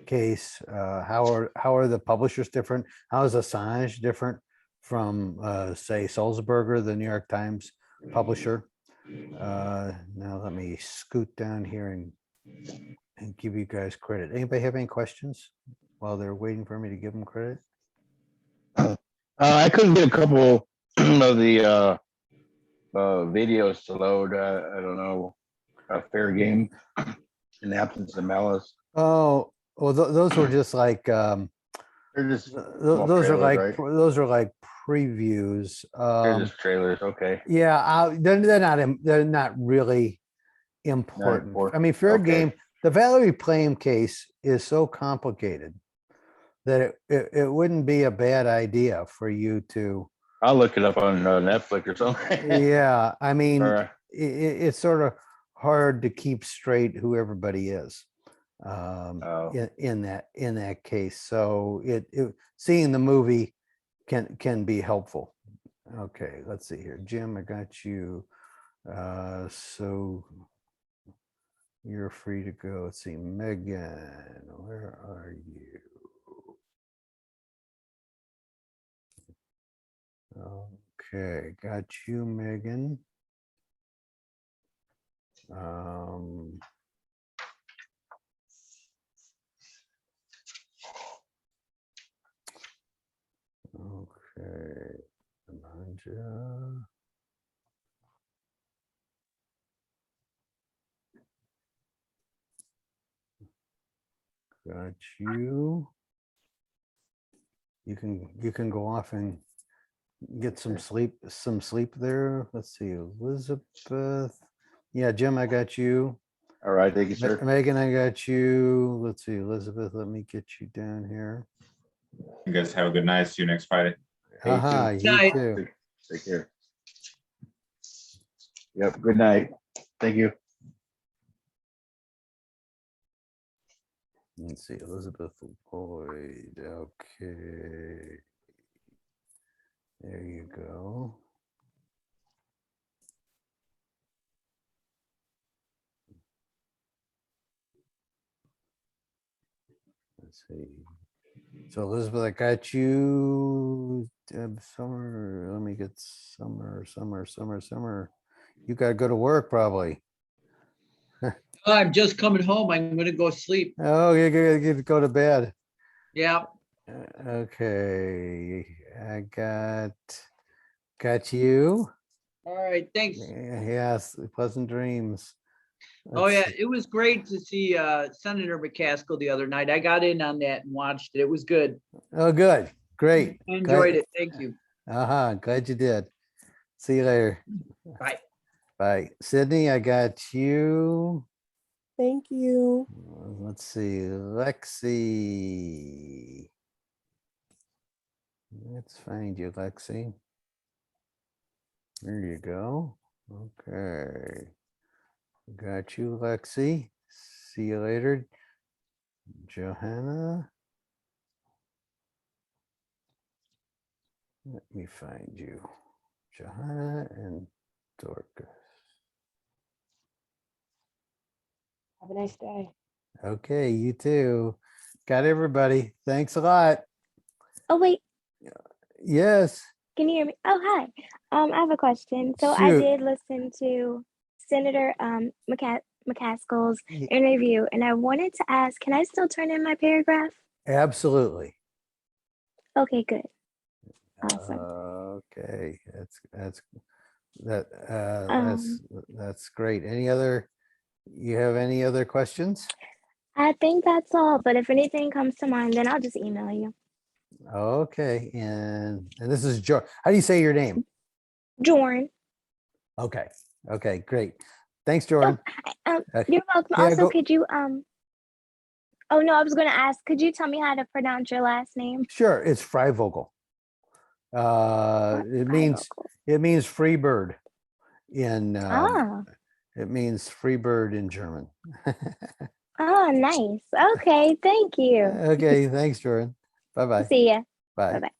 case? How are the publishers different? How is Assange different from say Sulzberger, the New York Times publisher? Now let me scoot down here and give you guys credit. Anybody have any questions while they're waiting for me to give them credit? I couldn't get a couple of the videos to load. I don't know, fair game in the absence of malice. Oh, well, those were just like They're They're just Those are trailers, like, right? those are like previews. They're just trailers. Okay. Yeah, they're not really important. I important. mean, fair Okay. game. The Valerie Plame case is so complicated that it wouldn't be a bad idea for you to, I'll look it up on Netflix or something. yeah, I mean, Or, it's sort of hard to keep straight who everybody is Oh. in that case. So seeing the movie can be helpful. Okay, let's see here. Jim, I got you. So you're free to go. Let's see, Megan, where are you? Okay, got you, Megan. Okay, Amanda. Got you. You can go off and get some sleep there. Let's see, Elizabeth. Yeah, Jim, I got you. all right. Thank you, sir. Megan, I got you. Let's see, Elizabeth, let me get you down here. You guys have a good night. See you next Friday. Hey, Aha, too. you Night. too. Take care. Yep. Good night. Thank you. Let's see, Elizabeth Lloyd. Okay. There you go. Let's see. So Elizabeth, I got you. Summer. Let me get summer. You gotta go to work probably. I'm just coming home. I'm gonna go sleep. Oh, you gotta go to bed. Yeah. Okay, I got you. All right, thanks. Yes, pleasant dreams. Oh, Let's yeah, see. it was great to see Senator McCaskill the other night. I got in on that and watched it. It was good. Oh, good, great. I enjoyed it. Thank you. Glad you did. See you later. Bye. Bye. Sydney, I got you. Thank you. Let's see, Lexi. Let's find you, Lexi. There you go. Okay. Got you, Lexi. See you later. Johanna. Let me find you. Johanna and Dorcas. Have a nice day. Okay, you too. Got everybody. Thanks a lot. Oh, wait, Yes. can you hear me? Oh, hi. I have a question. So I Shoot. did listen to Senator McCaskill's Y- interview, and I wanted to ask, can I still turn in my paragraph? Absolutely. Okay, good. Awesome. Okay, that's Um, that's great. You have any other questions? I think that's all, but if anything comes to mind, then I'll just email you. Okay, and this is George. How do you say your name? Jordan. Okay, great. Thanks, Jordan. Okay. You're welcome. Yeah, Also, go- could you, oh no, I was gonna ask, could you tell me how to pronounce your last name? Sure, it's Freivogel. It means free bird in Ah, it means free bird in German. oh, nice. Okay, thank you. Okay, thanks, Jordan. Bye-bye. See ya. Bye. Bye-bye.